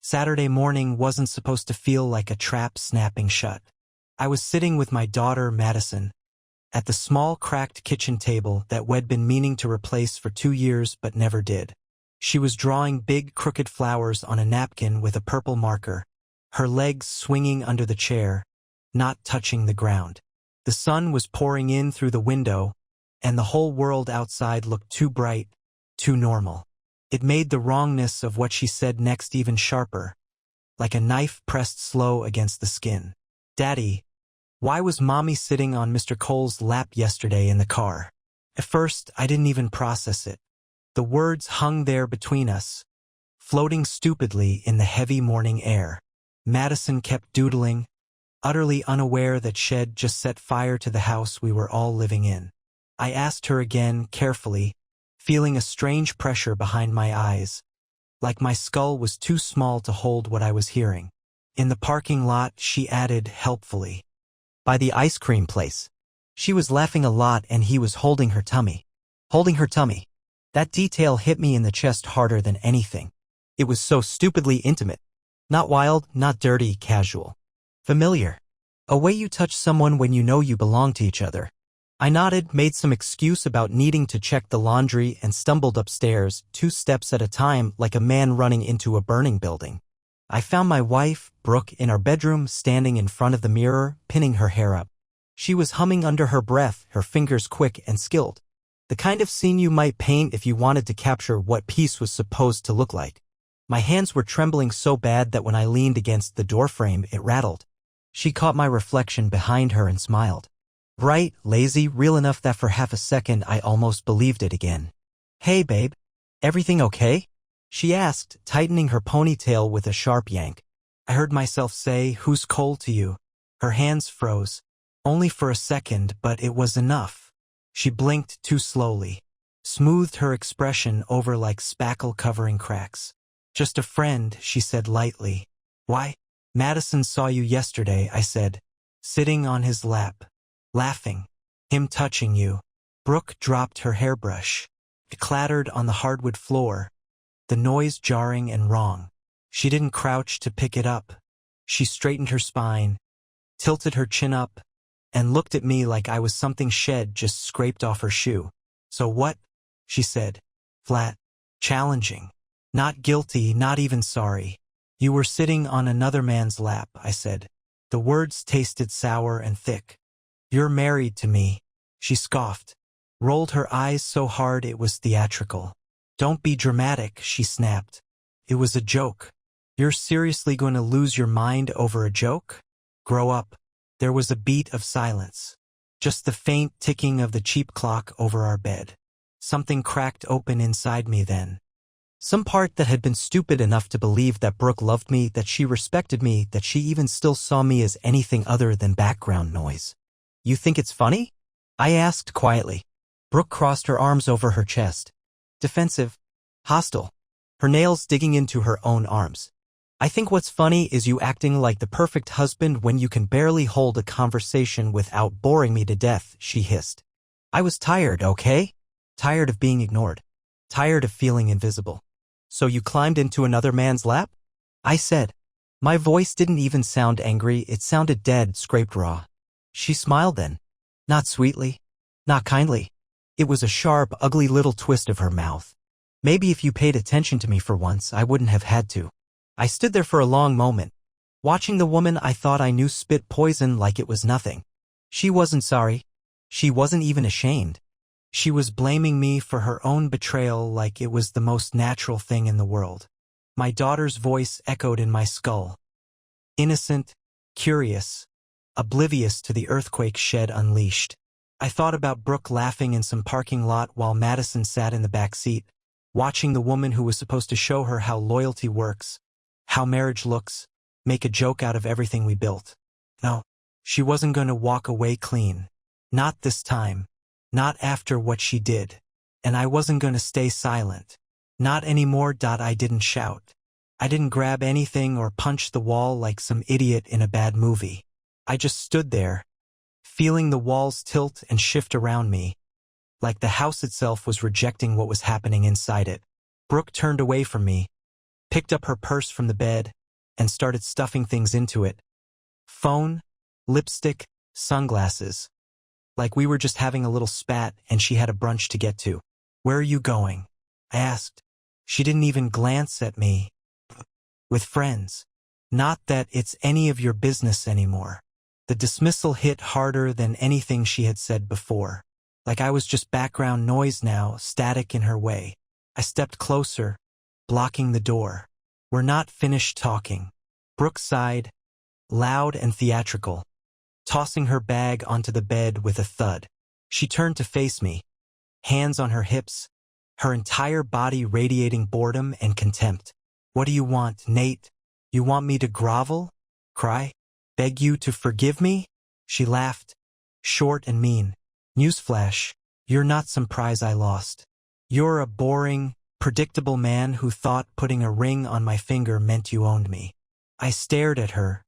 Saturday morning wasn't supposed to feel like a trap snapping shut. I was sitting with my daughter, Madison, at the small cracked kitchen table that we'd been meaning to replace for 2 years but never did. She was drawing big crooked flowers on a napkin with a purple marker, her legs swinging under the chair, not touching the ground. The sun was pouring in through the window, and the whole world outside looked too bright, too normal. It made the wrongness of what she said next even sharper, like a knife pressed slow against the skin. "Daddy, why was Mommy sitting on Mr. Cole's lap yesterday in the car?" At first, I didn't even process it. The words hung there between us, floating stupidly in the heavy morning air. Madison kept doodling, utterly unaware that she'd just set fire to the house we were all living in. I asked her again, carefully, feeling a strange pressure behind my eyes, like my skull was too small to hold what I was hearing. "In the parking lot," she added helpfully. "By the ice cream place." She was laughing a lot and he was holding her tummy. Holding her tummy. That detail hit me in the chest harder than anything. It was so stupidly intimate. Not wild, not dirty, casual. Familiar. A way you touch someone when you know you belong to each other. I nodded, made some excuse about needing to check the laundry, and stumbled upstairs, 2 steps at a time like a man running into a burning building. I found my wife, Brooke, in our bedroom, standing in front of the mirror, pinning her hair up. She was humming under her breath, her fingers quick and skilled. The kind of scene you might paint if you wanted to capture what peace was supposed to look like. My hands were trembling so bad that when I leaned against the doorframe, it rattled. She caught my reflection behind her and smiled. Bright, lazy, real enough that for half a second I almost believed it again. "Hey, babe. Everything okay?" she asked, tightening her ponytail with a sharp yank. I heard myself say, "Who's Cole to you?" Her hands froze. Only for a second, but it was enough. She blinked too slowly, smoothed her expression over like spackle covering cracks. "Just a friend," she said lightly. "Why?" "Madison saw you yesterday," I said, "sitting on his lap, laughing. Him touching you." Brooke dropped her hairbrush. It clattered on the hardwood floor, the noise jarring and wrong. She didn't crouch to pick it up. She straightened her spine, tilted her chin up, and looked at me like I was something she'd just scraped off her shoe. "So what?" she said, flat, challenging. "Not guilty, not even sorry. You were sitting on another man's lap," I said. The words tasted sour and thick. "You're married to me," she scoffed, rolled her eyes so hard it was theatrical. "Don't be dramatic," she snapped. "It was a joke." "You're seriously going to lose your mind over a joke? Grow up." There was a beat of silence, just the faint ticking of the cheap clock over our bed. Something cracked open inside me then. Some part that had been stupid enough to believe that Brooke loved me, that she respected me, that she even still saw me as anything other than background noise. "You think it's funny?" I asked quietly. Brooke crossed her arms over her chest. Defensive. Hostile. Her nails digging into her own arms. "I think what's funny is you acting like the perfect husband when you can barely hold a conversation without boring me to death," she hissed. I was tired, okay? Tired of being ignored. Tired of feeling invisible. "So you climbed into another man's lap?" I said. My voice didn't even sound angry, it sounded dead, scraped raw. She smiled then. Not sweetly. Not kindly. It was a sharp, ugly little twist of her mouth. Maybe if you paid attention to me for once, I wouldn't have had to. I stood there for a long moment, watching the woman I thought I knew spit poison like it was nothing. She wasn't sorry. She wasn't even ashamed. She was blaming me for her own betrayal like it was the most natural thing in the world. My daughter's voice echoed in my skull. Innocent, curious, oblivious to the earthquake she'd unleashed. I thought about Brooke laughing in some parking lot while Madison sat in the back seat, watching the woman who was supposed to show her how loyalty works, how marriage looks, make a joke out of everything we built. No, she wasn't going to walk away clean. Not this time. Not after what she did. And I wasn't going to stay silent. Not anymore. I didn't shout. I didn't grab anything or punch the wall like some idiot in a bad movie. I just stood there, feeling the walls tilt and shift around me, like the house itself was rejecting what was happening inside it. Brooke turned away from me, picked up her purse from the bed, and started stuffing things into it. Phone, lipstick, sunglasses. Like we were just having a little spat and she had a brunch to get to. "Where are you going?" I asked. She didn't even glance at me. "With friends." Not that it's any of your business anymore. The dismissal hit harder than anything she had said before. Like I was just background noise now, static in her way. I stepped closer, blocking the door. "We're not finished talking." Brooke sighed, loud and theatrical, tossing her bag onto the bed with a thud. She turned to face me, hands on her hips, her entire body radiating boredom and contempt. "What do you want, Nate? You want me to grovel? Cry? Beg you to forgive me?" She laughed, short and mean. "Newsflash, you're not some prize I lost. You're a boring, predictable man who thought putting a ring on my finger meant you owned me." I stared at her,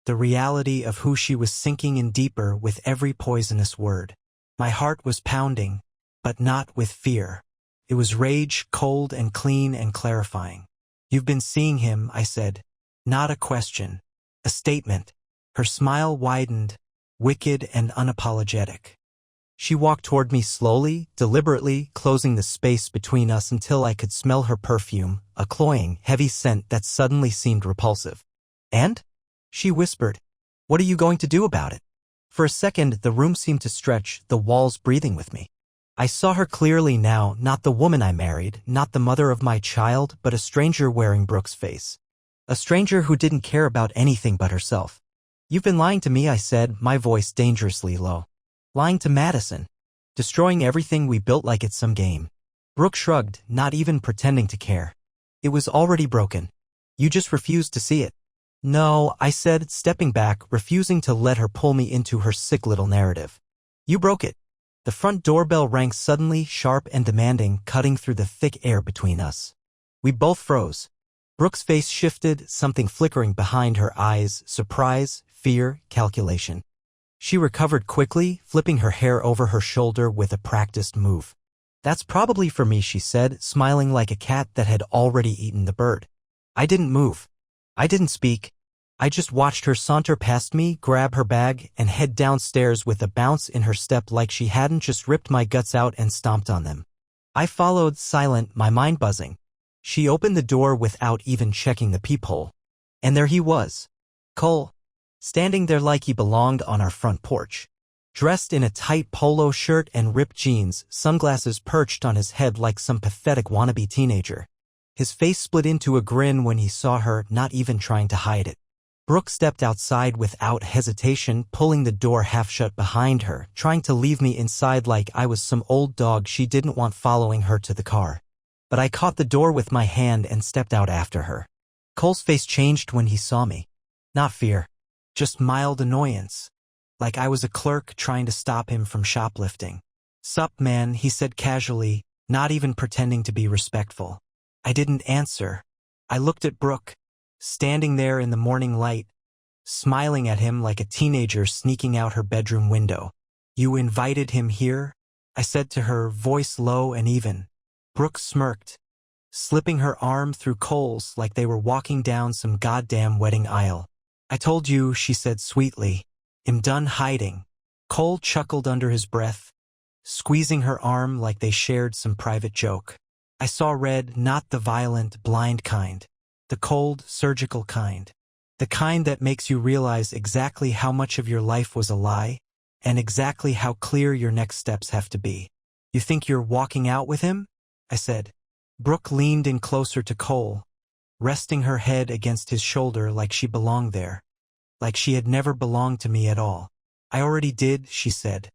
the reality of who she was sinking in deeper with every poisonous word. My heart was pounding, but not with fear. It was rage, cold and clean and clarifying. "You've been seeing him," I said. Not a question, a statement. Her smile widened, wicked and unapologetic. She walked toward me slowly, deliberately, closing the space between us until I could smell her perfume, a cloying, heavy scent that suddenly seemed repulsive. "And?" she whispered. "What are you going to do about it?" For a second, the room seemed to stretch, the walls breathing with me. I saw her clearly now, not the woman I married, not the mother of my child, but a stranger wearing Brooke's face. A stranger who didn't care about anything but herself. "You've been lying to me," I said, my voice dangerously low. "Lying to Madison. Destroying everything we built like it's some game." Brooke shrugged, not even pretending to care. "It was already broken. You just refused to see it." "No," I said, stepping back, refusing to let her pull me into her sick little narrative. "You broke it." The front doorbell rang suddenly, sharp and demanding, cutting through the thick air between us. We both froze. Brooke's face shifted, something flickering behind her eyes, surprise, fear, calculation. She recovered quickly, flipping her hair over her shoulder with a practiced move. "That's probably for me," she said, smiling like a cat that had already eaten the bird. I didn't move. I didn't speak. I just watched her saunter past me, grab her bag, and head downstairs with a bounce in her step like she hadn't just ripped my guts out and stomped on them. I followed, silent, my mind buzzing. She opened the door without even checking the peephole. And there he was. Cole. Standing there like he belonged on our front porch. Dressed in a tight polo shirt and ripped jeans, sunglasses perched on his head like some pathetic wannabe teenager. His face split into a grin when he saw her, not even trying to hide it. Brooke stepped outside without hesitation, pulling the door half shut behind her, trying to leave me inside like I was some old dog she didn't want following her to the car. But I caught the door with my hand and stepped out after her. Cole's face changed when he saw me. Not fear. Just mild annoyance. Like I was a clerk trying to stop him from shoplifting. "Sup, man," he said casually, not even pretending to be respectful. I didn't answer. I looked at Brooke, standing there in the morning light, smiling at him like a teenager sneaking out her bedroom window. "You invited him here?" I said to her, voice low and even. Brooke smirked, slipping her arm through Cole's like they were walking down some goddamn wedding aisle. "I told you," she said sweetly. "I'm done hiding." Cole chuckled under his breath, squeezing her arm like they shared some private joke. I saw red, not the violent, blind kind. The cold, surgical kind. The kind that makes you realize exactly how much of your life was a lie, and exactly how clear your next steps have to be. "You think you're walking out with him?" I said. Brooke leaned in closer to Cole, resting her head against his shoulder like she belonged there. Like she had never belonged to me at all. "I already did," she said.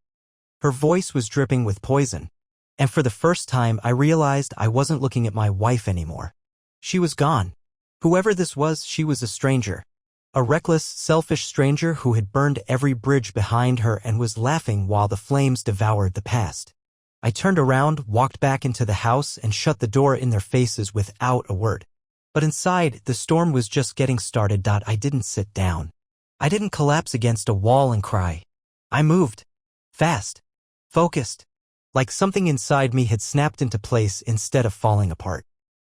Her voice was dripping with poison. And for the first time, I realized I wasn't looking at my wife anymore. She was gone. Whoever this was, she was a stranger. A reckless, selfish stranger who had burned every bridge behind her and was laughing while the flames devoured the past. I turned around, walked back into the house, and shut the door in their faces without a word. But inside, the storm was just getting started. I didn't sit down. I didn't collapse against a wall and cry. I moved. Fast. Focused. Like something inside me had snapped into place instead of falling apart.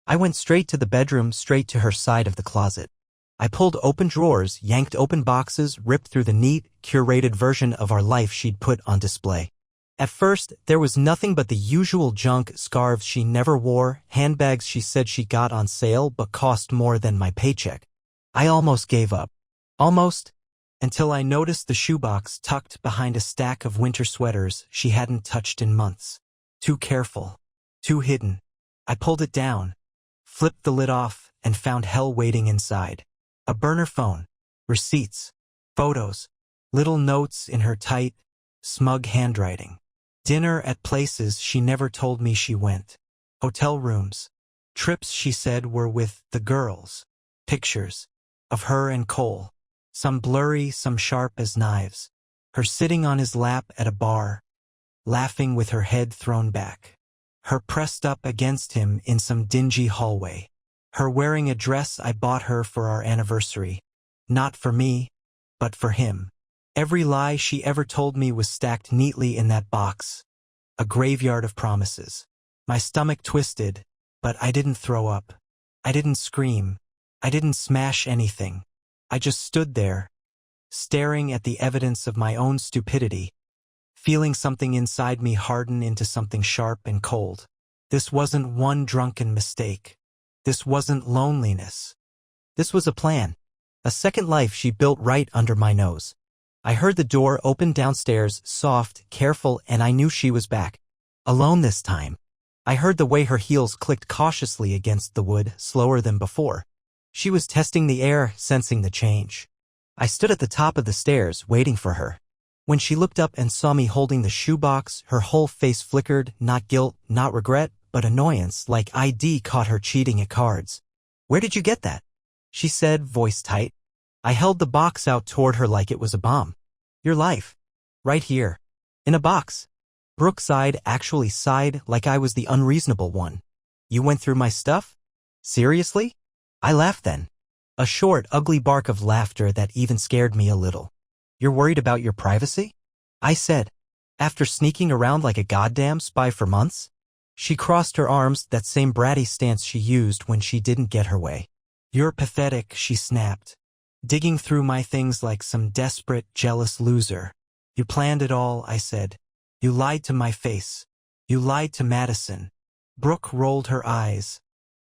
I went straight to the bedroom, straight to her side of the closet. I pulled open drawers, yanked open boxes, ripped through the neat, curated version of our life she'd put on display. At first, there was nothing but the usual junk: scarves she never wore, handbags she said she got on sale but cost more than my paycheck. I almost gave up. Almost. Until I noticed the shoebox tucked behind a stack of winter sweaters she hadn't touched in months. Too careful. Too hidden. I pulled it down, flipped the lid off, and found hell waiting inside. A burner phone, receipts, photos, little notes in her tight, smug handwriting. Dinner at places she never told me she went. Hotel rooms. Trips she said were with the girls. Pictures of her and Cole. Some blurry, some sharp as knives. Her sitting on his lap at a bar, laughing with her head thrown back. Her pressed up against him in some dingy hallway. Her wearing a dress I bought her for our anniversary. Not for me, but for him. Every lie she ever told me was stacked neatly in that box. A graveyard of promises. My stomach twisted, but I didn't throw up. I didn't scream. I didn't smash anything. I just stood there, staring at the evidence of my own stupidity, feeling something inside me harden into something sharp and cold. This wasn't one drunken mistake. This wasn't loneliness. This was a plan. A second life she built right under my nose. I heard the door open downstairs, soft, careful, and I knew she was back. Alone this time. I heard the way her heels clicked cautiously against the wood, slower than before. She was testing the air, sensing the change. I stood at the top of the stairs, waiting for her. When she looked up and saw me holding the shoebox, her whole face flickered, not guilt, not regret, but annoyance, like I'd caught her cheating at cards. "Where did you get that?" she said, voice tight. I held the box out toward her like it was a bomb. "Your life. Right here. In a box." Brooke sighed, actually sighed, like I was the unreasonable one. "You went through my stuff? Seriously?" I laughed then. A short, ugly bark of laughter that even scared me a little. "You're worried about your privacy?" I said. "After sneaking around like a goddamn spy for months?" She crossed her arms, that same bratty stance she used when she didn't get her way. "You're pathetic," she snapped, digging through my things like some desperate, jealous loser. "You planned it all," I said. "You lied to my face. You lied to Madison." Brooke rolled her eyes,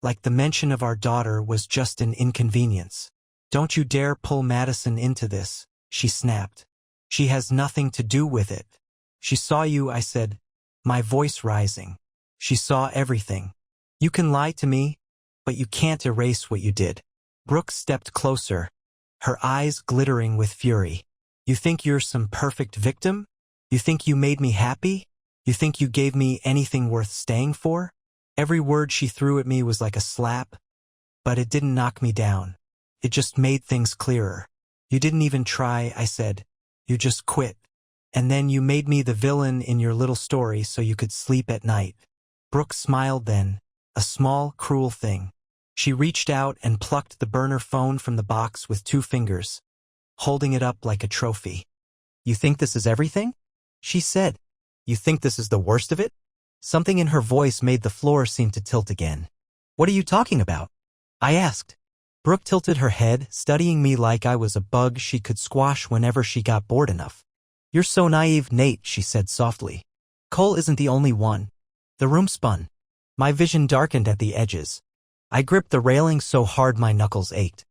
like the mention of our daughter was just an inconvenience. "Don't you dare pull Madison into this," she snapped. "She has nothing to do with it." "She saw you," I said, my voice rising. "She saw everything. You can lie to me, but you can't erase what you did." Brooke stepped closer, her eyes glittering with fury. "You think you're some perfect victim? You think you made me happy? You think you gave me anything worth staying for?" Every word she threw at me was like a slap, but it didn't knock me down. It just made things clearer. "You didn't even try," I said. "You just quit. And then you made me the villain in your little story so you could sleep at night." Brooke smiled then, a small, cruel thing. She reached out and plucked the burner phone from the box with 2 fingers, holding it up like a trophy. "You think this is everything?" she said. "You think this is the worst of it?" Something in her voice made the floor seem to tilt again. "What are you talking about?" I asked. Brooke tilted her head, studying me like I was a bug she could squash whenever she got bored enough. "You're so naive, Nate," she said softly. "Cole isn't the only one." The room spun. My vision darkened at the edges. I gripped the railing so hard my knuckles ached.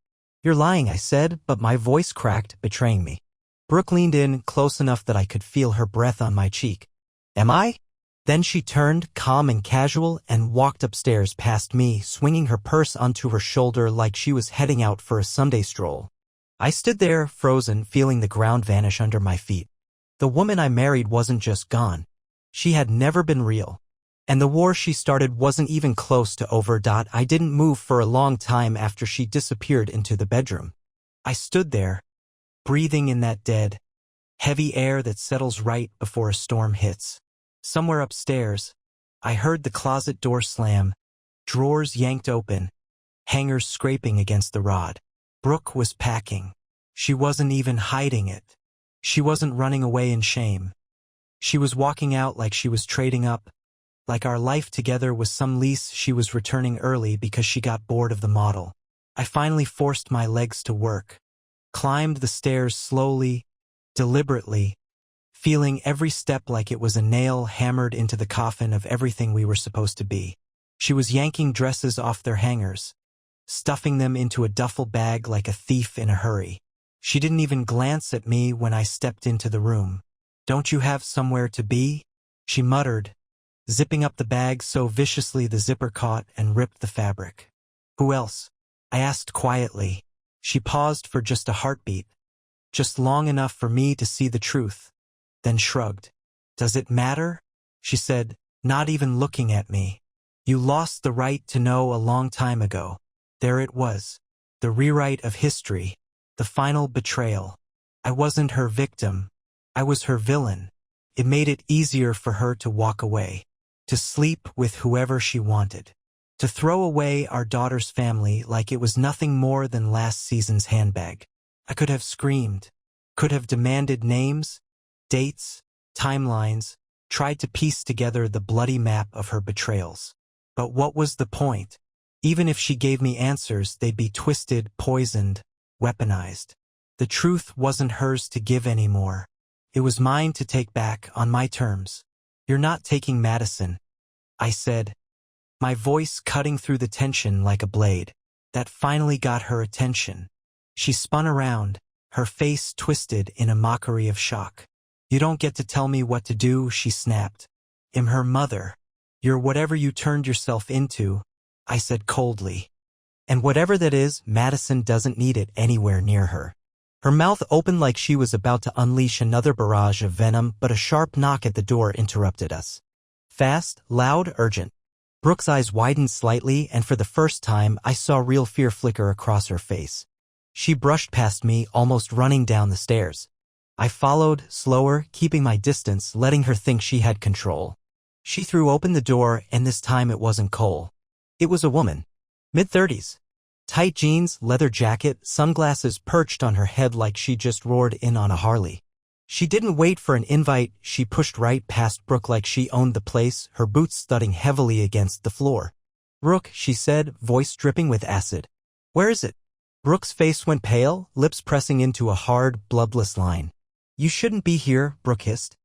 "You're lying," I said, but my voice cracked, betraying me. Brooke leaned in, close enough that I could feel her breath on my cheek. "Am I?" Then she turned, calm and casual, and walked upstairs past me, swinging her purse onto her shoulder like she was heading out for a Sunday stroll. I stood there, frozen, feeling the ground vanish under my feet. The woman I married wasn't just gone. She had never been real. And the war she started wasn't even close to over. I didn't move for a long time after she disappeared into the bedroom. I stood there, breathing in that dead, heavy air that settles right before a storm hits. Somewhere upstairs, I heard the closet door slam, drawers yanked open, hangers scraping against the rod. Brooke was packing. She wasn't even hiding it. She wasn't running away in shame. She was walking out like she was trading up, like our life together was some lease she was returning early because she got bored of the model. I finally forced my legs to work, climbed the stairs slowly, deliberately, feeling every step like it was a nail hammered into the coffin of everything we were supposed to be. She was yanking dresses off their hangers, stuffing them into a duffel bag like a thief in a hurry. She didn't even glance at me when I stepped into the room. "Don't you have somewhere to be?" she muttered, zipping up the bag so viciously the zipper caught and ripped the fabric. "Who else?" I asked quietly. She paused for just a heartbeat, just long enough for me to see the truth, then shrugged. "Does it matter?" she said, not even looking at me. "You lost the right to know a long time ago." There it was, the rewrite of history, the final betrayal. I wasn't her victim. I was her villain. It made it easier for her to walk away, to sleep with whoever she wanted, to throw away our daughter's family like it was nothing more than last season's handbag. I could have screamed, could have demanded names, dates, timelines, tried to piece together the bloody map of her betrayals. But what was the point? Even if she gave me answers, they'd be twisted, poisoned, weaponized. The truth wasn't hers to give anymore. It was mine to take back on my terms. "You're not taking Madison," I said, my voice cutting through the tension like a blade. That finally got her attention. She spun around, her face twisted in a mockery of shock. "You don't get to tell me what to do," she snapped. "I'm her mother. You're whatever you turned yourself into," I said coldly. "And whatever that is, Madison doesn't need it anywhere near her." Her mouth opened like she was about to unleash another barrage of venom, but a sharp knock at the door interrupted us. Fast, loud, urgent. Brooke's eyes widened slightly, and for the first time, I saw real fear flicker across her face. She brushed past me, almost running down the stairs. I followed, slower, keeping my distance, letting her think she had control. She threw open the door, and this time it wasn't Cole. It was a woman. Mid-30s. Tight jeans, leather jacket, sunglasses perched on her head like she just roared in on a Harley. She didn't wait for an invite, she pushed right past Brooke like she owned the place, her boots thudding heavily against the floor. "Brooke," she said, voice dripping with acid. "Where is it?" Brooke's face went pale, lips pressing into a hard, bloodless line. "You shouldn't be here," Brooke hissed.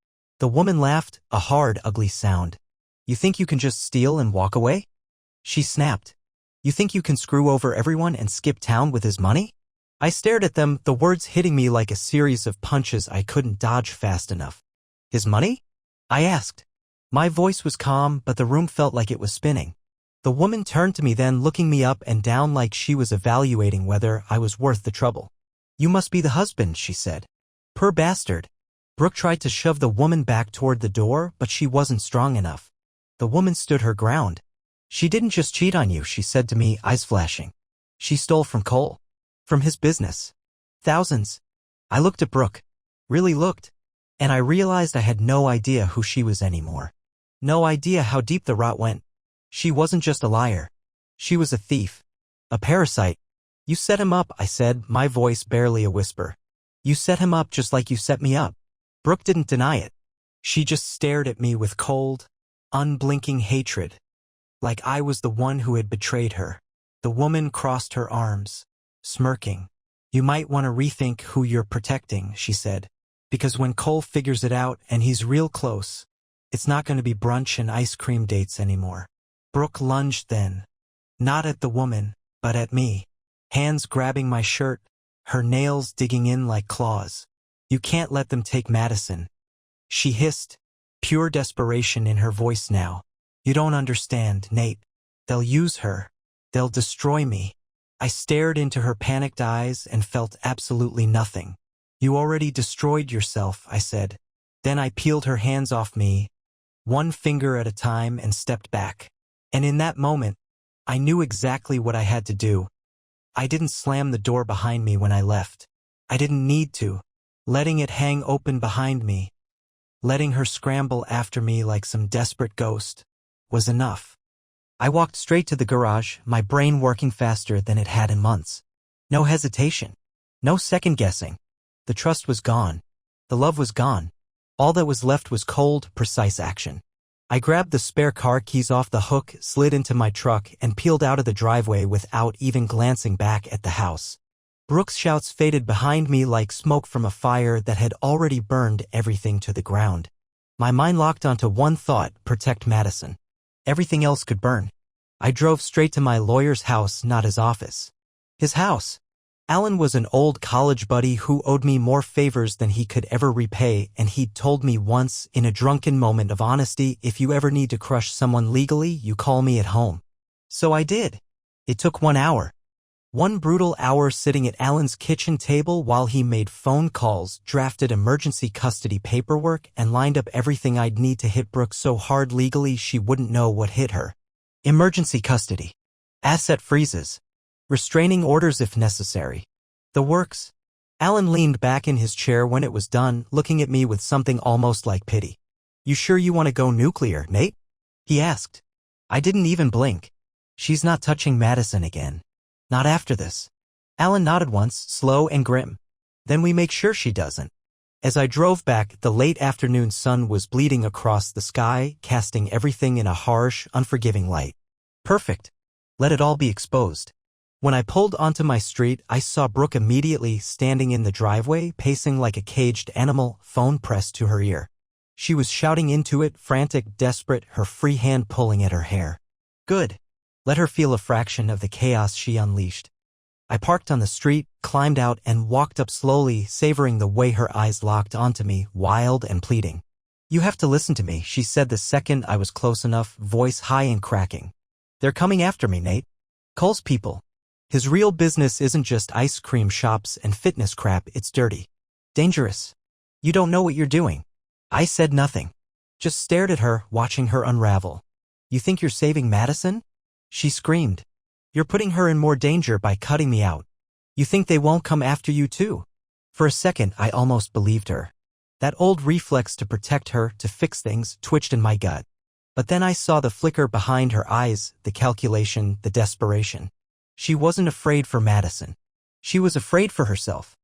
The woman laughed, a hard, ugly sound. "You think you can just steal and walk away?" She snapped. "You think you can screw over everyone and skip town with his money?" I stared at them, the words hitting me like a series of punches I couldn't dodge fast enough. "His money?" I asked. My voice was calm, but the room felt like it was spinning. The woman turned to me then, looking me up and down like she was evaluating whether I was worth the trouble. "You must be the husband," she said. "Poor bastard." Brooke tried to shove the woman back toward the door, but she wasn't strong enough. The woman stood her ground. "She didn't just cheat on you," she said to me, eyes flashing. "She stole from Cole. From his business. Thousands." I looked at Brooke. Really looked. And I realized I had no idea who she was anymore. No idea how deep the rot went. She wasn't just a liar. She was a thief. A parasite. "You set him up," I said, my voice barely a whisper. "You set him up just like you set me up." Brooke didn't deny it. She just stared at me with cold, unblinking hatred, like I was the one who had betrayed her. The woman crossed her arms, smirking. "You might want to rethink who you're protecting," she said, "because when Cole figures it out, and he's real close, it's not going to be brunch and ice cream dates anymore." Brooke lunged then, not at the woman, but at me, hands grabbing my shirt, her nails digging in like claws. "You can't let them take Madison," she hissed, pure desperation in her voice now. "You don't understand, Nate. They'll use her. They'll destroy me." I stared into her panicked eyes and felt absolutely nothing. "You already destroyed yourself," I said. Then I peeled her hands off me, one finger at a time, and stepped back. And in that moment, I knew exactly what I had to do. I didn't slam the door behind me when I left. I didn't need to. Letting it hang open behind me, letting her scramble after me like some desperate ghost, was enough. I walked straight to the garage, my brain working faster than it had in months. No hesitation. No second guessing. The trust was gone. The love was gone. All that was left was cold, precise action. I grabbed the spare car keys off the hook, slid into my truck, and peeled out of the driveway without even glancing back at the house. Brooke's shouts faded behind me like smoke from a fire that had already burned everything to the ground. My mind locked onto one thought: protect Madison. Everything else could burn. I drove straight to my lawyer's house, not his office. His house. Alan was an old college buddy who owed me more favors than he could ever repay, and he'd told me once, in a drunken moment of honesty, if you ever need to crush someone legally, you call me at home. So I did. It took 1 hour. One brutal hour sitting at Alan's kitchen table while he made phone calls, drafted emergency custody paperwork, and lined up everything I'd need to hit Brooke so hard legally she wouldn't know what hit her. Emergency custody. Asset freezes. Restraining orders if necessary. The works. Alan leaned back in his chair when it was done, looking at me with something almost like pity. You sure you want to go nuclear, Nate? He asked. I didn't even blink. She's not touching Madison again. Not after this. Alan nodded once, slow and grim. Then we make sure she doesn't. As I drove back, the late afternoon sun was bleeding across the sky, casting everything in a harsh, unforgiving light. Perfect. Let it all be exposed. When I pulled onto my street, I saw Brooke immediately standing in the driveway, pacing like a caged animal, phone pressed to her ear. She was shouting into it, frantic, desperate, her free hand pulling at her hair. Good. Let her feel a fraction of the chaos she unleashed. I parked on the street, climbed out, and walked up slowly, savoring the way her eyes locked onto me, wild and pleading. You have to listen to me, she said the second I was close enough, voice high and cracking. They're coming after me, Nate. Cole's people. His real business isn't just ice cream shops and fitness crap, it's dirty. Dangerous. You don't know what you're doing. I said nothing. Just stared at her, watching her unravel. You think you're saving Madison? She screamed. You're putting her in more danger by cutting me out. You think they won't come after you too? For a second, I almost believed her. That old reflex to protect her, to fix things, twitched in my gut. But then I saw the flicker behind her eyes, the calculation, the desperation. She wasn't afraid for Madison. She was afraid for herself.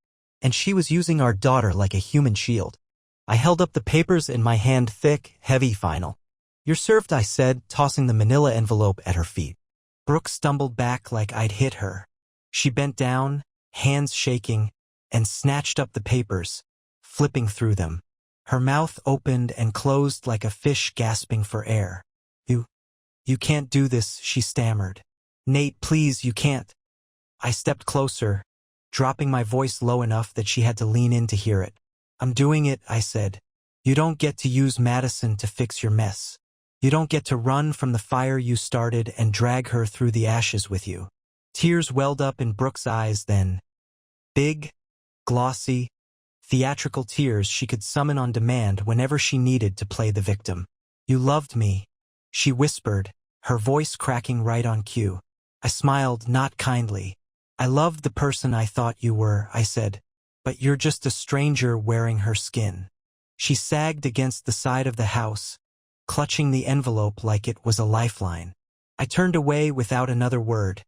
And she was using our daughter like a human shield. I held up the papers in my hand, thick, heavy, final. You're served, I said, tossing the manila envelope at her feet. Brooke stumbled back like I'd hit her. She bent down, hands shaking, and snatched up the papers, flipping through them. Her mouth opened and closed like a fish gasping for air. You can't do this, she stammered. Nate, please, you can't. I stepped closer, dropping my voice low enough that she had to lean in to hear it. I'm doing it, I said. You don't get to use Madison to fix your mess. You don't get to run from the fire you started and drag her through the ashes with you. Tears welled up in Brooke's eyes then. Big, glossy, theatrical tears she could summon on demand whenever she needed to play the victim. You loved me, she whispered, her voice cracking right on cue. I smiled, not kindly. I loved the person I thought you were, I said. But you're just a stranger wearing her skin. She sagged against the side of the house, clutching the envelope like it was a lifeline. I turned away without another word,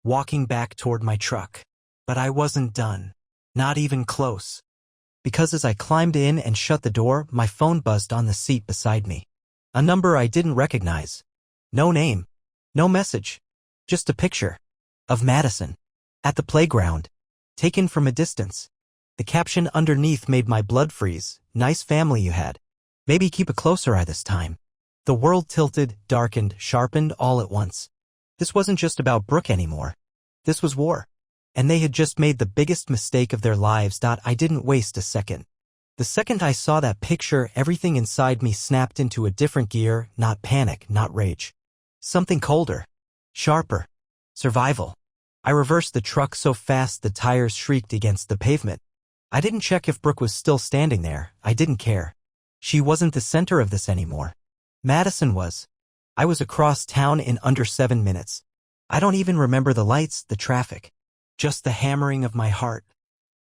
walking back toward my truck. But I wasn't done. Not even close. Because as I climbed in and shut the door, my phone buzzed on the seat beside me. A number I didn't recognize. No name. No message. Just a picture. Of Madison. At the playground. Taken from a distance. The caption underneath made my blood freeze. Nice family you had. Maybe keep a closer eye this time. The world tilted, darkened, sharpened all at once. This wasn't just about Brooke anymore. This was war. And they had just made the biggest mistake of their lives. I didn't waste a second. The second I saw that picture, everything inside me snapped into a different gear, not panic, not rage. Something colder. Sharper. Survival. I reversed the truck so fast the tires shrieked against the pavement. I didn't check if Brooke was still standing there. I didn't care. She wasn't the center of this anymore. Madison was. I was across town in under 7 minutes. I don't even remember the lights, the traffic. Just the hammering of my heart.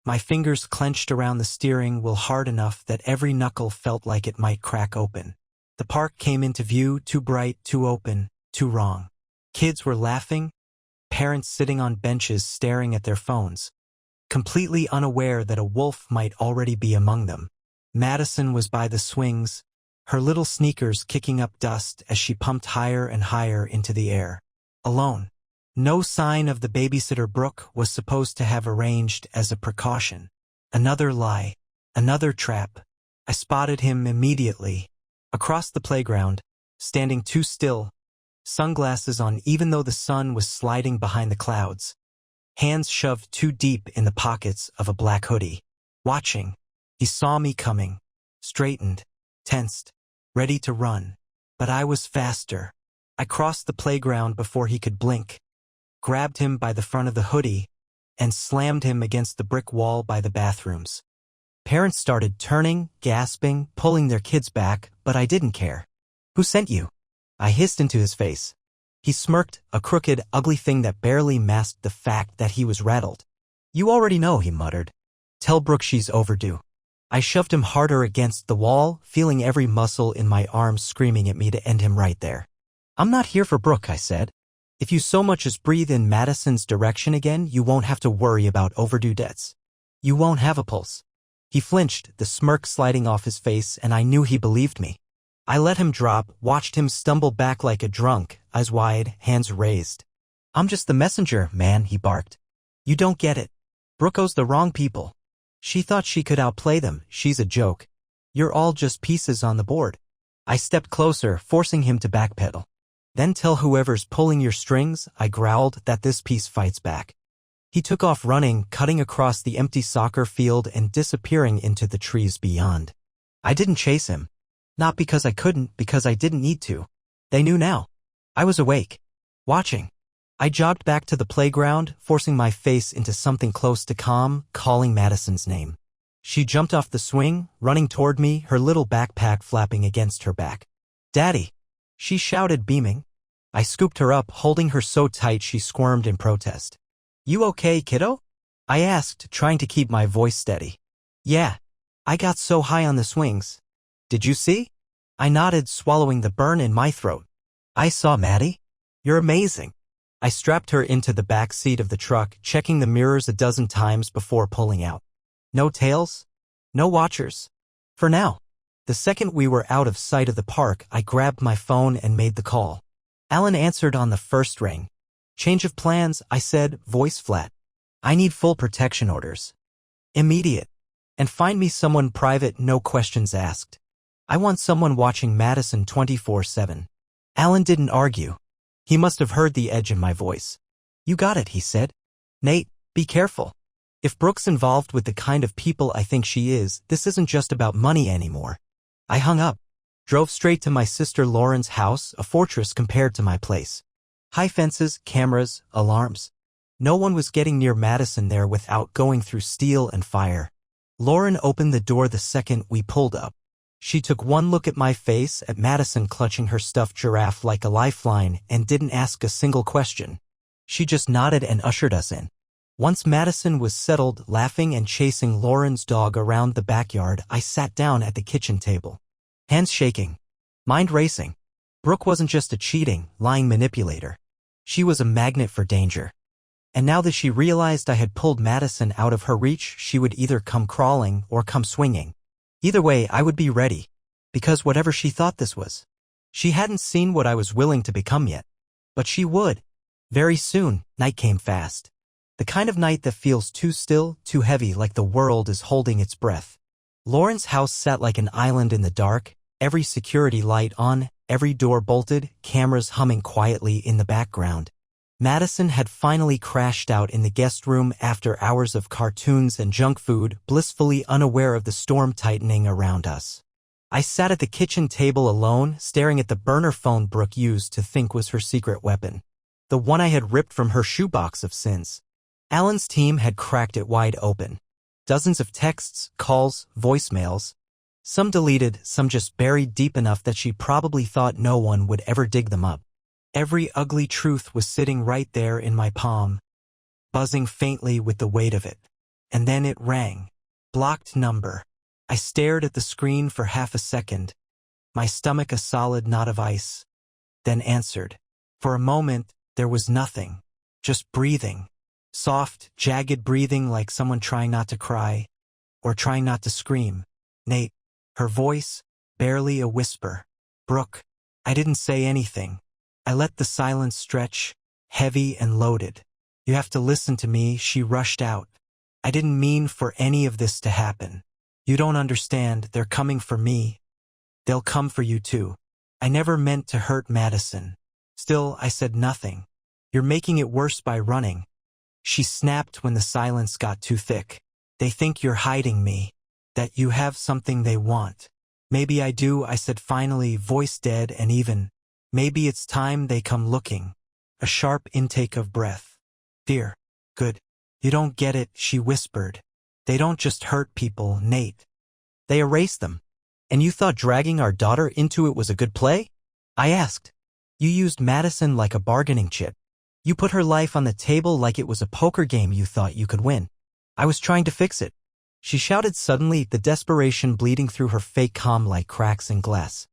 My fingers clenched around the steering wheel hard enough that every knuckle felt like it might crack open. The park came into view, too bright, too open, too wrong. Kids were laughing, parents sitting on benches staring at their phones, completely unaware that a wolf might already be among them. Madison was by the swings, her little sneakers kicking up dust as she pumped higher and higher into the air. Alone. No sign of the babysitter Brooke was supposed to have arranged as a precaution. Another lie. Another trap. I spotted him immediately. Across the playground, standing too still, sunglasses on even though the sun was sliding behind the clouds. Hands shoved too deep in the pockets of a black hoodie. Watching. He saw me coming. Straightened. Tensed. Ready to run. But I was faster. I crossed the playground before he could blink, grabbed him by the front of the hoodie, and slammed him against the brick wall by the bathrooms. Parents started turning, gasping, pulling their kids back, but I didn't care. "Who sent you?" I hissed into his face. He smirked, a crooked, ugly thing that barely masked the fact that he was rattled. "You already know," he muttered. "Tell Brooke she's overdue." I shoved him harder against the wall, feeling every muscle in my arms screaming at me to end him right there. "I'm not here for Brooke," I said. "If you so much as breathe in Madison's direction again, you won't have to worry about overdue debts. You won't have a pulse." He flinched, the smirk sliding off his face, and I knew he believed me. I let him drop, watched him stumble back like a drunk, eyes wide, hands raised. "I'm just the messenger, man," he barked. "You don't get it. Brooke owes the wrong people. She thought she could outplay them. She's a joke. You're all just pieces on the board." I stepped closer, forcing him to backpedal. "Then tell whoever's pulling your strings," I growled, "that this piece fights back." He took off running, cutting across the empty soccer field and disappearing into the trees beyond. I didn't chase him. Not because I couldn't, because I didn't need to. They knew now. I was awake. Watching. I jogged back to the playground, forcing my face into something close to calm, calling Madison's name. She jumped off the swing, running toward me, her little backpack flapping against her back. "Daddy!" she shouted, beaming. I scooped her up, holding her so tight she squirmed in protest. "You okay, kiddo?" I asked, trying to keep my voice steady. "Yeah. I got so high on the swings. Did you see?" I nodded, swallowing the burn in my throat. "I saw, Maddie. You're amazing." I strapped her into the back seat of the truck, checking the mirrors a dozen times before pulling out. No tails? No watchers? For now. The second we were out of sight of the park, I grabbed my phone and made the call. Alan answered on the first ring. "Change of plans," I said, voice flat. "I need full protection orders. Immediate. And find me someone private, no questions asked. I want someone watching Madison 24/7. Alan didn't argue. He must have heard the edge in my voice. "You got it," he said. "Nate, be careful. If Brooke's involved with the kind of people I think she is, this isn't just about money anymore." I hung up, drove straight to my sister Lauren's house, a fortress compared to my place. High fences, cameras, alarms. No one was getting near Madison there without going through steel and fire. Lauren opened the door the second we pulled up. She took one look at my face, at Madison clutching her stuffed giraffe like a lifeline, and didn't ask a single question. She just nodded and ushered us in. Once Madison was settled, laughing and chasing Lauren's dog around the backyard, I sat down at the kitchen table. Hands shaking. Mind racing. Brooke wasn't just a cheating, lying manipulator. She was a magnet for danger. And now that she realized I had pulled Madison out of her reach, she would either come crawling or come swinging. Either way, I would be ready. Because whatever she thought this was, she hadn't seen what I was willing to become yet. But she would. Very soon, night came fast. The kind of night that feels too still, too heavy, like the world is holding its breath. Lauren's house sat like an island in the dark, every security light on, every door bolted, cameras humming quietly in the background. Madison had finally crashed out in the guest room after hours of cartoons and junk food, blissfully unaware of the storm tightening around us. I sat at the kitchen table alone, staring at the burner phone Brooke used to think was her secret weapon. The one I had ripped from her shoebox of sins. Alan's team had cracked it wide open. Dozens of texts, calls, voicemails. Some deleted, some just buried deep enough that she probably thought no one would ever dig them up. Every ugly truth was sitting right there in my palm, buzzing faintly with the weight of it. And then it rang. Blocked number. I stared at the screen for half a second, my stomach a solid knot of ice, then answered. For a moment, there was nothing, just breathing. Soft, jagged breathing like someone trying not to cry, or trying not to scream. Nate. Her voice, barely a whisper. Brooke. I didn't say anything. I let the silence stretch, heavy and loaded. You have to listen to me, she rushed out. I didn't mean for any of this to happen. You don't understand, they're coming for me. They'll come for you too. I never meant to hurt Madison. Still, I said nothing. You're making it worse by running. She snapped when the silence got too thick. They think you're hiding me. That you have something they want. Maybe I do, I said finally, voice dead and even. Maybe it's time they come looking. A sharp intake of breath. Fear. Good. You don't get it, she whispered. They don't just hurt people, Nate. They erase them. And you thought dragging our daughter into it was a good play? I asked. You used Madison like a bargaining chip. You put her life on the table like it was a poker game you thought you could win. I was trying to fix it. She shouted suddenly, the desperation bleeding through her fake calm like cracks in glass.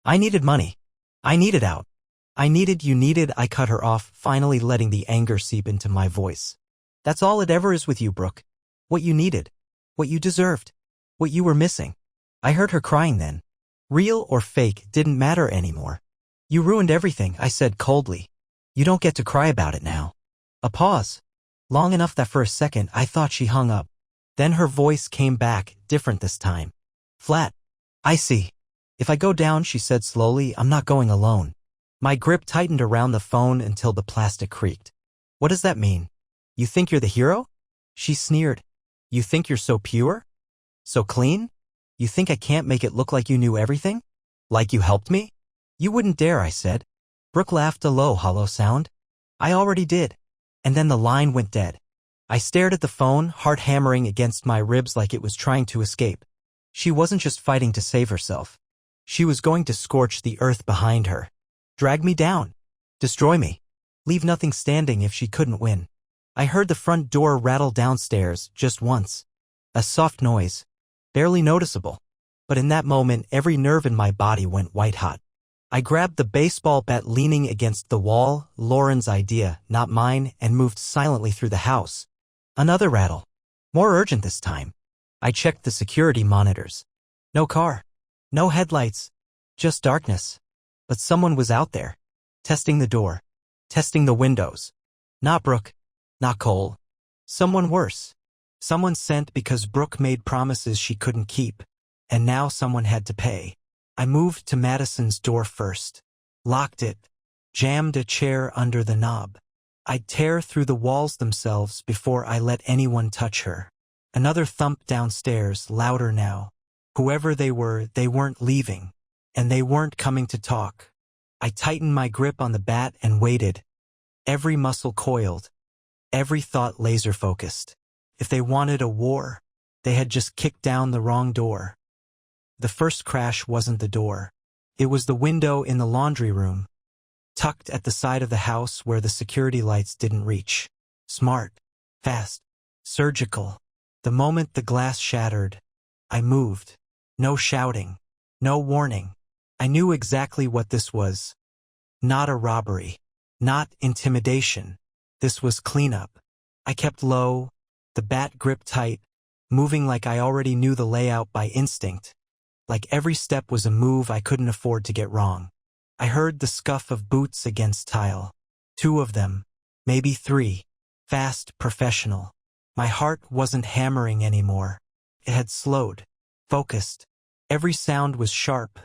I needed money. I needed out. I cut her off, finally letting the anger seep into my voice. That's all it ever is with you, Brooke. What you needed. What you deserved. What you were missing. I heard her crying then. Real or fake didn't matter anymore. You ruined everything, I said coldly. You don't get to cry about it now. A pause. Long enough that for a second I thought she hung up. Then her voice came back, different this time. Flat. I see. If I go down, she said slowly, I'm not going alone. My grip tightened around the phone until the plastic creaked. What does that mean? You think you're the hero? She sneered. You think you're so pure? So clean? You think I can't make it look like you knew everything? Like you helped me? You wouldn't dare, I said. Brooke laughed a low, hollow sound. I already did. And then the line went dead. I stared at the phone, heart hammering against my ribs like it was trying to escape. She wasn't just fighting to save herself. She was going to scorch the earth behind her. Drag me down. Destroy me. Leave nothing standing if she couldn't win. I heard the front door rattle downstairs, just once. A soft noise. Barely noticeable. But in that moment, every nerve in my body went white-hot. I grabbed the baseball bat leaning against the wall, Lauren's idea, not mine, and moved silently through the house. Another rattle. More urgent this time. I checked the security monitors. No car. No headlights. Just darkness. But someone was out there. Testing the door. Testing the windows. Not Brooke. Not Cole. Someone worse. Someone sent because Brooke made promises she couldn't keep. And now someone had to pay. I moved to Madison's door first. Locked it. Jammed a chair under the knob. I'd tear through the walls themselves before I let anyone touch her. Another thump downstairs, louder now. Whoever they were, they weren't leaving. And they weren't coming to talk. I tightened my grip on the bat and waited. Every muscle coiled. Every thought laser-focused. If they wanted a war, they had just kicked down the wrong door. The first crash wasn't the door. It was the window in the laundry room, tucked at the side of the house where the security lights didn't reach. Smart, fast, surgical. The moment the glass shattered, I moved. No shouting, no warning. I knew exactly what this was. Not a robbery, not intimidation. This was cleanup. I kept low, the bat gripped tight, moving like I already knew the layout by instinct. Like every step was a move I couldn't afford to get wrong. I heard the scuff of boots against tile. 2 of them, maybe 3. Fast, professional. My heart wasn't hammering anymore. It had slowed, focused. Every sound was sharp.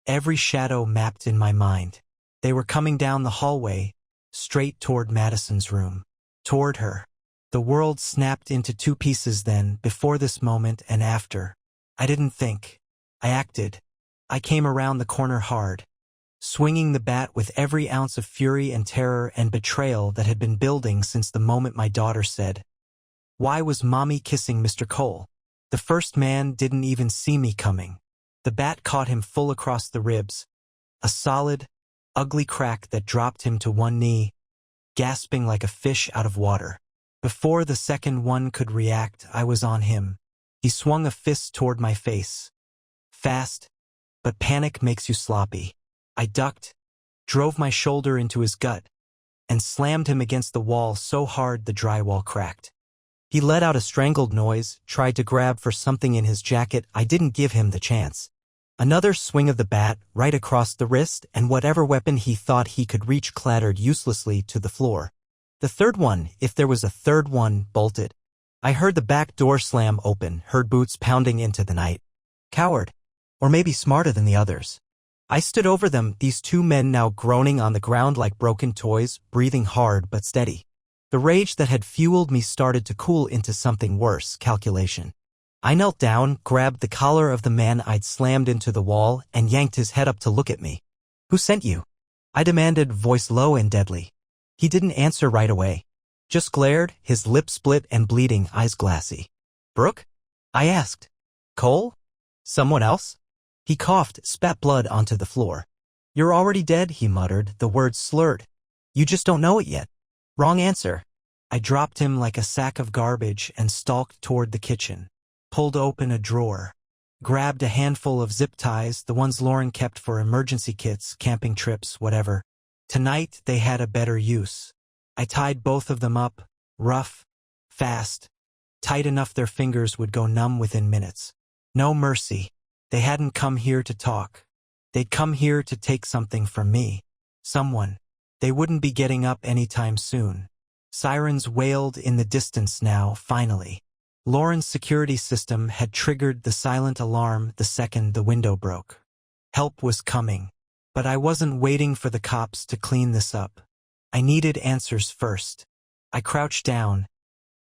Every shadow mapped in my mind. They were coming down the hallway, straight toward Madison's room. Toward her. The world snapped into 2 pieces then, before this moment and after. I didn't think. I acted. I came around the corner hard, swinging the bat with every ounce of fury and terror and betrayal that had been building since the moment my daughter said, "Why was Mommy kissing Mr. Cole?" The first man didn't even see me coming. The bat caught him full across the ribs, a solid, ugly crack that dropped him to one knee, gasping like a fish out of water. Before the second one could react, I was on him. He swung a fist toward my face. Fast, but panic makes you sloppy. I ducked, drove my shoulder into his gut, and slammed him against the wall so hard the drywall cracked. He let out a strangled noise, tried to grab for something in his jacket. I didn't give him the chance. Another swing of the bat right across the wrist, and whatever weapon he thought he could reach clattered uselessly to the floor. The third one, if there was a third one, bolted. I heard the back door slam open, heard boots pounding into the night. Coward. Or maybe smarter than the others. I stood over them, these two men now groaning on the ground like broken toys, breathing hard but steady. The rage that had fueled me started to cool into something worse, calculation. I knelt down, grabbed the collar of the man I'd slammed into the wall, and yanked his head up to look at me. "Who sent you?" I demanded, voice low and deadly. He didn't answer right away. Just glared, his lips split and bleeding, eyes glassy. "Brooke?" I asked. "Cole? Someone else?" He coughed, spat blood onto the floor. "You're already dead," he muttered, the words slurred. "You just don't know it yet." "Wrong answer." I dropped him like a sack of garbage and stalked toward the kitchen. Pulled open a drawer. Grabbed a handful of zip ties, the ones Lauren kept for emergency kits, camping trips, whatever. Tonight they had a better use. I tied both of them up, rough, fast, tight enough their fingers would go numb within minutes. No mercy. They hadn't come here to talk. They'd come here to take something from me. Someone. They wouldn't be getting up anytime soon. Sirens wailed in the distance now, finally. Lauren's security system had triggered the silent alarm the second the window broke. Help was coming. But I wasn't waiting for the cops to clean this up. I needed answers first. I crouched down,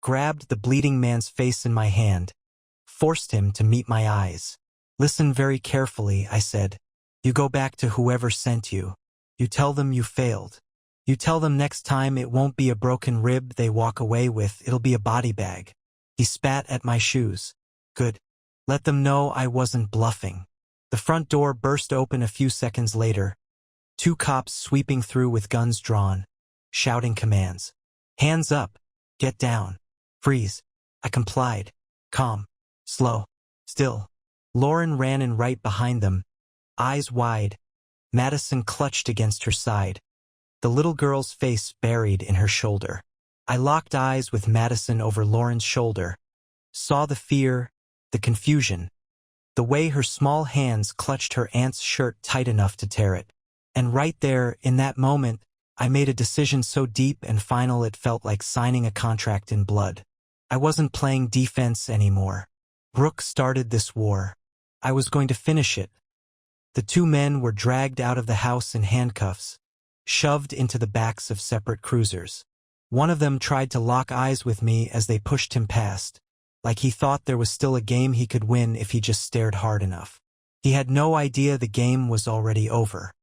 grabbed the bleeding man's face in my hand, forced him to meet my eyes. "Listen very carefully," I said. "You go back to whoever sent you. You tell them you failed. You tell them next time it won't be a broken rib they walk away with, it'll be a body bag." He spat at my shoes. "Good. Let them know I wasn't bluffing." The front door burst open a few seconds later. Two cops sweeping through with guns drawn, shouting commands. "Hands up. Get down. Freeze." I complied. Calm. Slow. Still. Lauren ran in right behind them, eyes wide. Madison clutched against her side, the little girl's face buried in her shoulder. I locked eyes with Madison over Lauren's shoulder, saw the fear, the confusion, the way her small hands clutched her aunt's shirt tight enough to tear it. And right there, in that moment, I made a decision so deep and final it felt like signing a contract in blood. I wasn't playing defense anymore. Brooke started this war. I was going to finish it. The two men were dragged out of the house in handcuffs, shoved into the backs of separate cruisers. One of them tried to lock eyes with me as they pushed him past, like he thought there was still a game he could win if he just stared hard enough. He had no idea the game was already over.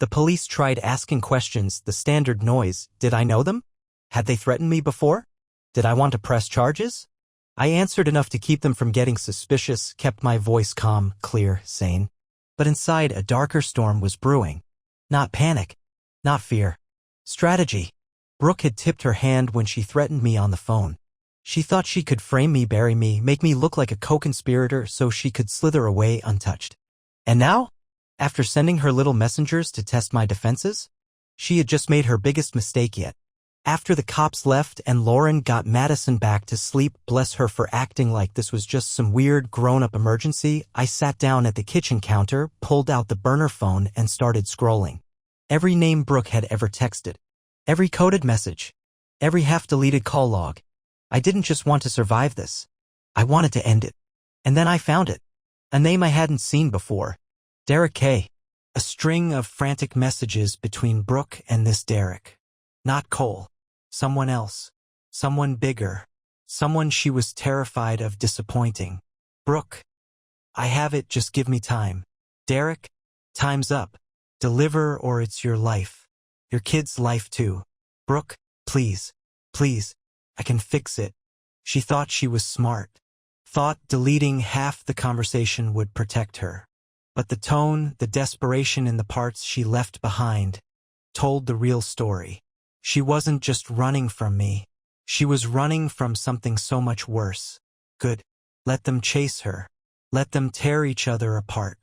The police tried asking questions, the standard noise. Did I know them? Had they threatened me before? Did I want to press charges? I answered enough to keep them from getting suspicious, kept my voice calm, clear, sane. But inside, a darker storm was brewing. Not panic. Not fear. Strategy. Brooke had tipped her hand when she threatened me on the phone. She thought she could frame me, bury me, make me look like a co-conspirator so she could slither away untouched. And now, after sending her little messengers to test my defenses, she had just made her biggest mistake yet. After the cops left and Lauren got Madison back to sleep, bless her for acting like this was just some weird grown-up emergency, I sat down at the kitchen counter, pulled out the burner phone, and started scrolling. Every name Brooke had ever texted. Every coded message. Every half-deleted call log. I didn't just want to survive this. I wanted to end it. And then I found it. A name I hadn't seen before. Derek K. A string of frantic messages between Brooke and this Derek. Not Cole. Someone else. Someone bigger. Someone she was terrified of disappointing. Brooke. I have it, just give me time. Derek. Time's up. Deliver or it's your life. Your kid's life too. Brooke, please. Please. I can fix it. She thought she was smart. Thought deleting half the conversation would protect her. But the tone, the desperation in the parts she left behind, told the real story. She wasn't just running from me. She was running from something so much worse. Good. Let them chase her. Let them tear each other apart.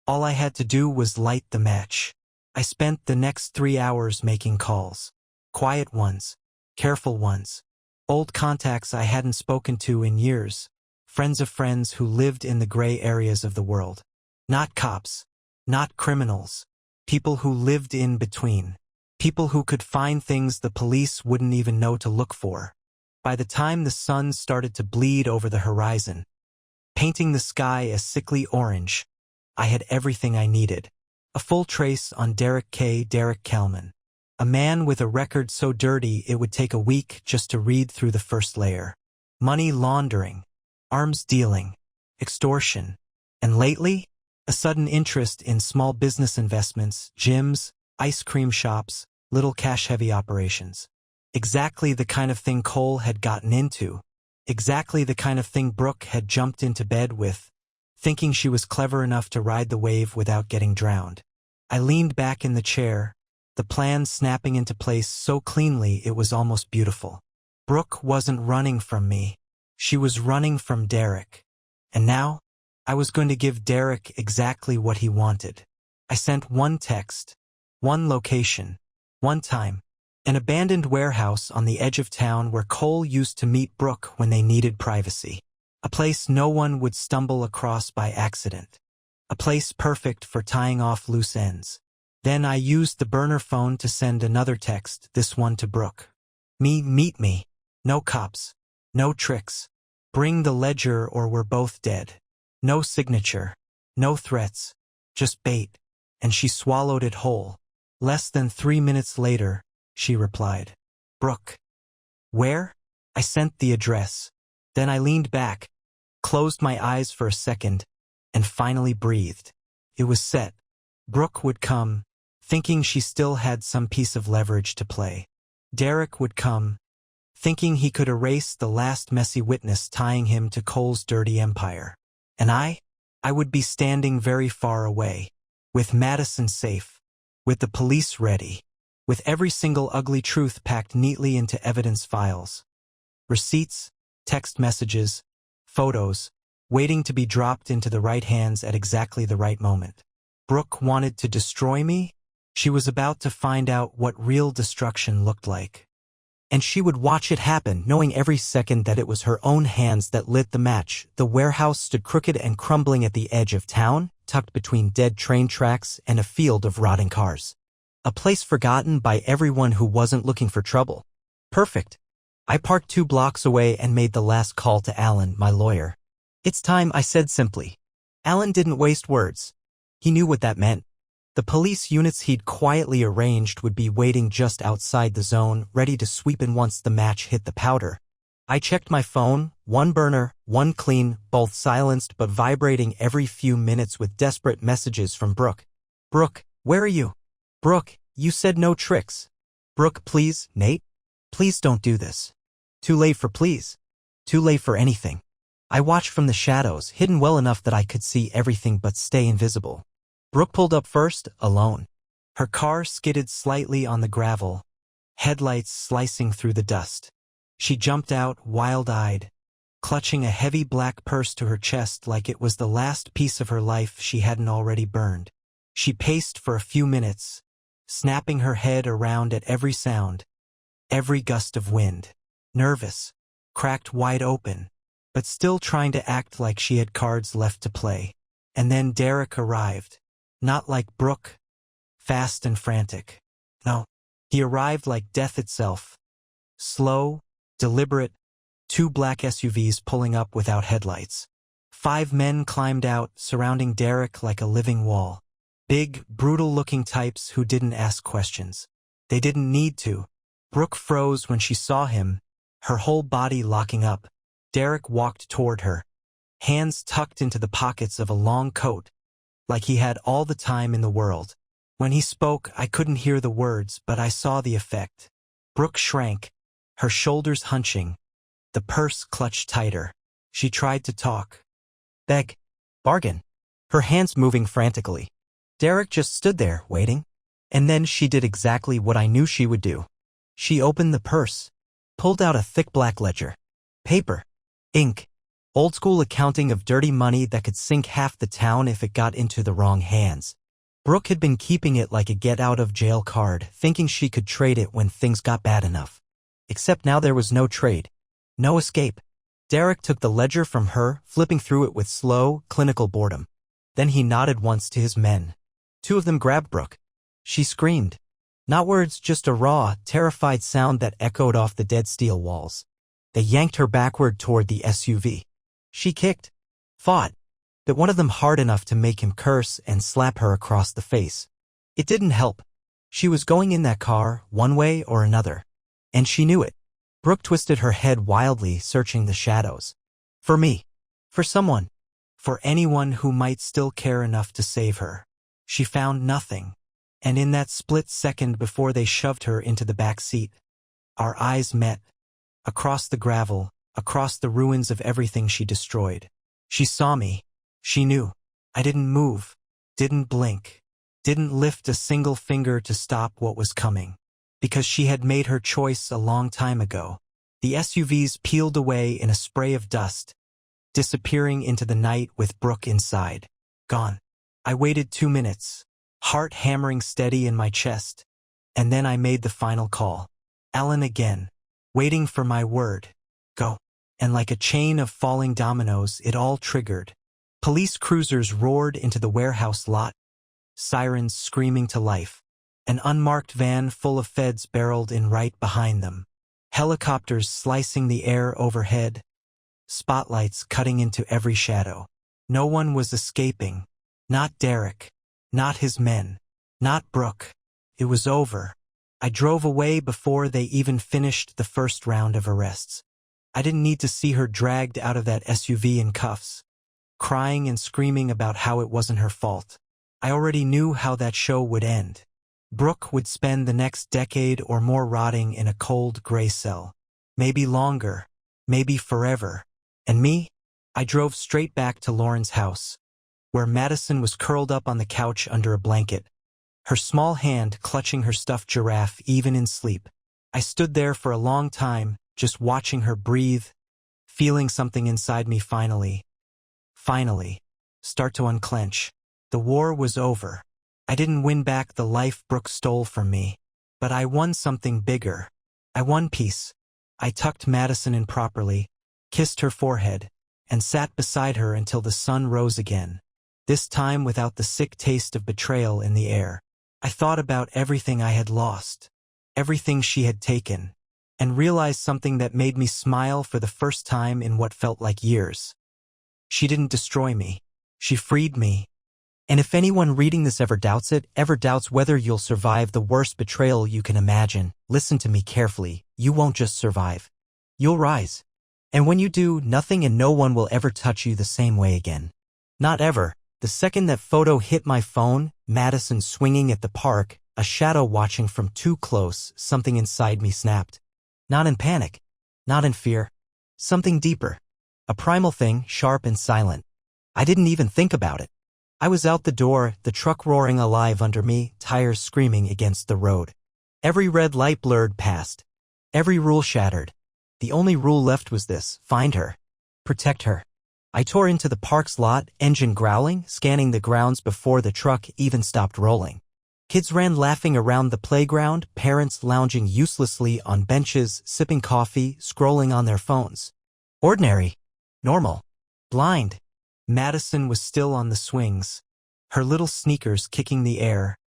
All I had to do was light the match. I spent the next 3 hours making calls. Quiet ones. Careful ones. Old contacts I hadn't spoken to in years. Friends of friends who lived in the gray areas of the world. Not cops. Not criminals. People who lived in between. People who could find things the police wouldn't even know to look for. By the time the sun started to bleed over the horizon, painting the sky a sickly orange, I had everything I needed. A full trace on Derek Kelman. A man with a record so dirty it would take a week just to read through the first layer. Money laundering, arms dealing, extortion, and lately, a sudden interest in small business investments, gyms, ice cream shops, little cash-heavy operations. Exactly the kind of thing Cole had gotten into. Exactly the kind of thing Brooke had jumped into bed with, thinking she was clever enough to ride the wave without getting drowned. I leaned back in the chair, the plan snapping into place so cleanly it was almost beautiful. Brooke wasn't running from me. She was running from Derek. And now, I was going to give Derek exactly what he wanted. I sent one text, one location, one time, an abandoned warehouse on the edge of town where Cole used to meet Brooke when they needed privacy. A place no one would stumble across by accident. A place perfect for tying off loose ends. Then I used the burner phone to send another text, this one to Brooke. Meet me. No cops. No tricks. Bring the ledger or we're both dead. No signature. No threats. Just bait. And she swallowed it whole. Less than 3 minutes later, she replied. Brooke. Where? I sent the address. Then I leaned back, closed my eyes for a second, and finally breathed. It was set. Brooke would come, thinking she still had some piece of leverage to play. Derek would come, thinking he could erase the last messy witness tying him to Cole's dirty empire. And I would be standing very far away, with Madison safe, with the police ready, with every single ugly truth packed neatly into evidence files. Receipts, text messages, photos, waiting to be dropped into the right hands at exactly the right moment. Brooke wanted to destroy me. She was about to find out what real destruction looked like. And she would watch it happen, knowing every second that it was her own hands that lit the match. The warehouse stood crooked and crumbling at the edge of town, tucked between dead train tracks and a field of rotting cars. A place forgotten by everyone who wasn't looking for trouble. Perfect. I parked 2 blocks away and made the last call to Alan, my lawyer. It's time, I said simply. Alan didn't waste words. He knew what that meant. The police units he'd quietly arranged would be waiting just outside the zone, ready to sweep in once the match hit the powder. I checked my phone, one burner, one clean, both silenced but vibrating every few minutes with desperate messages from Brooke. Brooke, where are you? Brooke, you said no tricks. Brooke, please, Nate? Please don't do this. Too late for please. Too late for anything. I watched from the shadows, hidden well enough that I could see everything but stay invisible. Brooke pulled up first, alone. Her car skidded slightly on the gravel, headlights slicing through the dust. She jumped out, wild-eyed, clutching a heavy black purse to her chest like it was the last piece of her life she hadn't already burned. She paced for a few minutes, snapping her head around at every sound, every gust of wind. Nervous, cracked wide open, but still trying to act like she had cards left to play. And then Derek arrived. Not like Brooke, fast and frantic. No, he arrived like death itself. Slow, deliberate, 2 black SUVs pulling up without headlights. 5 men climbed out, surrounding Derek like a living wall. Big, brutal-looking types who didn't ask questions. They didn't need to. Brooke froze when she saw him, her whole body locking up. Derek walked toward her, hands tucked into the pockets of a long coat, like he had all the time in the world. When he spoke, I couldn't hear the words, but I saw the effect. Brooke shrank, her shoulders hunching, the purse clutched tighter. She tried to talk. Beg. Bargain. Her hands moving frantically. Derek just stood there, waiting. And then she did exactly what I knew she would do. She opened the purse, pulled out a thick black ledger. Paper. Ink. Old-school accounting of dirty money that could sink half the town if it got into the wrong hands. Brooke had been keeping it like a get-out-of-jail card, thinking she could trade it when things got bad enough. Except now there was no trade. No escape. Derek took the ledger from her, flipping through it with slow, clinical boredom. Then he nodded once to his men. Two of them grabbed Brooke. She screamed. Not words, just a raw, terrified sound that echoed off the dead steel walls. They yanked her backward toward the SUV. She kicked, fought, but one of them hard enough to make him curse and slap her across the face. It didn't help. She was going in that car, one way or another. And she knew it. Brooke twisted her head wildly, searching the shadows. For me. For someone. For anyone who might still care enough to save her. She found nothing. And in that split second before they shoved her into the back seat, our eyes met. Across the gravel, across the ruins of everything she destroyed. She saw me. She knew. I didn't move. Didn't blink. Didn't lift a single finger to stop what was coming. Because she had made her choice a long time ago. The SUVs peeled away in a spray of dust, disappearing into the night with Brooke inside. Gone. I waited 2 minutes, heart hammering steady in my chest, and then I made the final call. Ellen again, waiting for my word. Go. And like a chain of falling dominoes, it all triggered. Police cruisers roared into the warehouse lot, sirens screaming to life. An unmarked van full of feds barreled in right behind them. Helicopters slicing the air overhead, spotlights cutting into every shadow. No one was escaping. Not Derek. Not his men. Not Brooke. It was over. I drove away before they even finished the first round of arrests. I didn't need to see her dragged out of that SUV in cuffs, crying and screaming about how it wasn't her fault. I already knew how that show would end. Brooke would spend the next decade or more rotting in a cold gray cell. Maybe longer. Maybe forever. And me? I drove straight back to Lauren's house, where Madison was curled up on the couch under a blanket, her small hand clutching her stuffed giraffe even in sleep. I stood there for a long time, just watching her breathe, feeling something inside me finally, start to unclench. The war was over. I didn't win back the life Brooke stole from me, but I won something bigger. I won peace. I tucked Madison in properly, kissed her forehead, and sat beside her until the sun rose again, this time without the sick taste of betrayal in the air. I thought about everything I had lost, everything she had taken, and realized something that made me smile for the first time in what felt like years. She didn't destroy me. She freed me. And if anyone reading this ever doubts it, ever doubts whether you'll survive the worst betrayal you can imagine, listen to me carefully. You won't just survive. You'll rise. And when you do, nothing and no one will ever touch you the same way again. Not ever. The second that photo hit my phone, Madison swinging at the park, a shadow watching from too close, something inside me snapped. Not in panic. Not in fear. Something deeper. A primal thing, sharp and silent. I didn't even think about it. I was out the door, the truck roaring alive under me, tires screaming against the road. Every red light blurred past. Every rule shattered. The only rule left was this: find her. Protect her. I tore into the park's lot, engine growling, scanning the grounds before the truck even stopped rolling. Kids ran laughing around the playground, parents lounging uselessly on benches, sipping coffee, scrolling on their phones. Ordinary. Normal. Blind. Madison was still on the swings, her little sneakers kicking the air,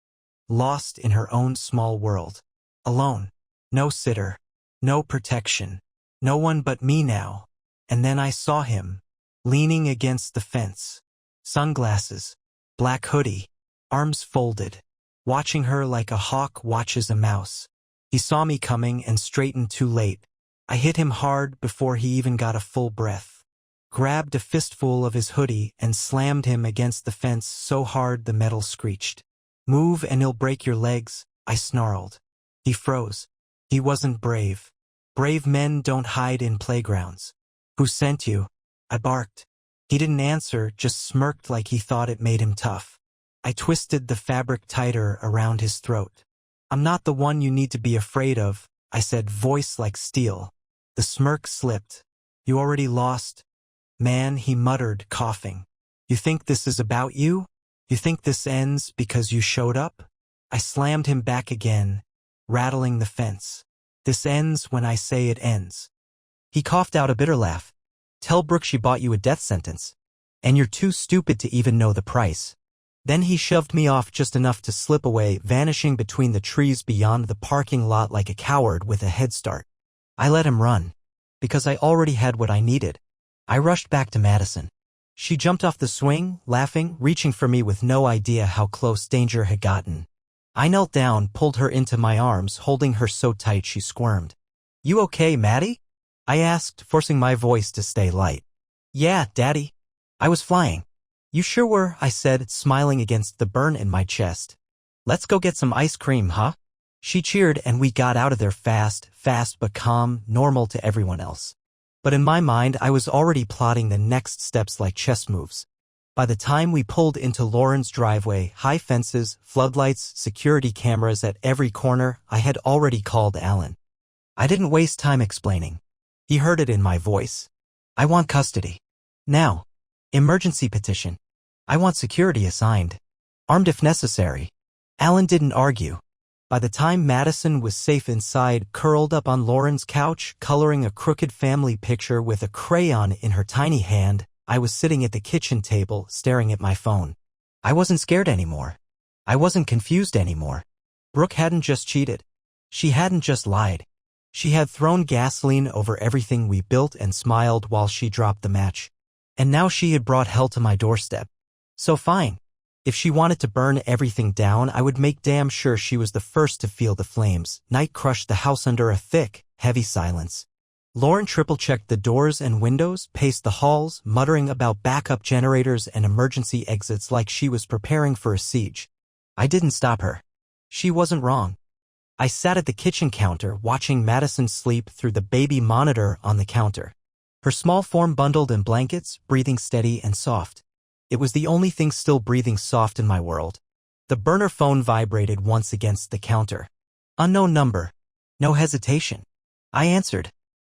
lost in her own small world. Alone. No sitter. No protection. No one but me now. And then I saw him, leaning against the fence. Sunglasses. Black hoodie. Arms folded. Watching her like a hawk watches a mouse. He saw me coming and straightened too late. I hit him hard before he even got a full breath. Grabbed a fistful of his hoodie and slammed him against the fence so hard the metal screeched. Move and he'll break your legs, I snarled. He froze. He wasn't brave. Brave men don't hide in playgrounds. Who sent you? I barked. He didn't answer, just smirked like he thought it made him tough. I twisted the fabric tighter around his throat. I'm not the one you need to be afraid of, I said, voice like steel. The smirk slipped. You already lost. Man, he muttered, coughing. You think this is about you? You think this ends because you showed up? I slammed him back again, rattling the fence. This ends when I say it ends. He coughed out a bitter laugh. Tell Brooke she bought you a death sentence. And you're too stupid to even know the price. Then he shoved me off just enough to slip away, vanishing between the trees beyond the parking lot like a coward with a head start. I let him run, because I already had what I needed. I rushed back to Madison. She jumped off the swing, laughing, reaching for me with no idea how close danger had gotten. I knelt down, pulled her into my arms, holding her so tight she squirmed. "You okay, Maddie?" I asked, forcing my voice to stay light. "Yeah, Daddy. I was flying." "You sure were," I said, smiling against the burn in my chest. "Let's go get some ice cream, huh?" She cheered and we got out of there fast but calm, normal to everyone else. But in my mind I was already plotting the next steps like chess moves. By the time we pulled into Lauren's driveway, high fences, floodlights, security cameras at every corner, I had already called Alan. I didn't waste time explaining. He heard it in my voice. "I want custody. Now. Emergency petition. I want security assigned. Armed if necessary." Alan didn't argue. By the time Madison was safe inside, curled up on Lauren's couch, coloring a crooked family picture with a crayon in her tiny hand, I was sitting at the kitchen table, staring at my phone. I wasn't scared anymore. I wasn't confused anymore. Brooke hadn't just cheated. She hadn't just lied. She had thrown gasoline over everything we built and smiled while she dropped the match. And now she had brought hell to my doorstep. So fine. If she wanted to burn everything down, I would make damn sure she was the first to feel the flames. Night crushed the house under a thick, heavy silence. Lauren triple-checked the doors and windows, paced the halls, muttering about backup generators and emergency exits like she was preparing for a siege. I didn't stop her. She wasn't wrong. I sat at the kitchen counter, watching Madison sleep through the baby monitor on the counter. Her small form bundled in blankets, breathing steady and soft. It was the only thing still breathing soft in my world. The burner phone vibrated once against the counter. Unknown number. No hesitation. I answered.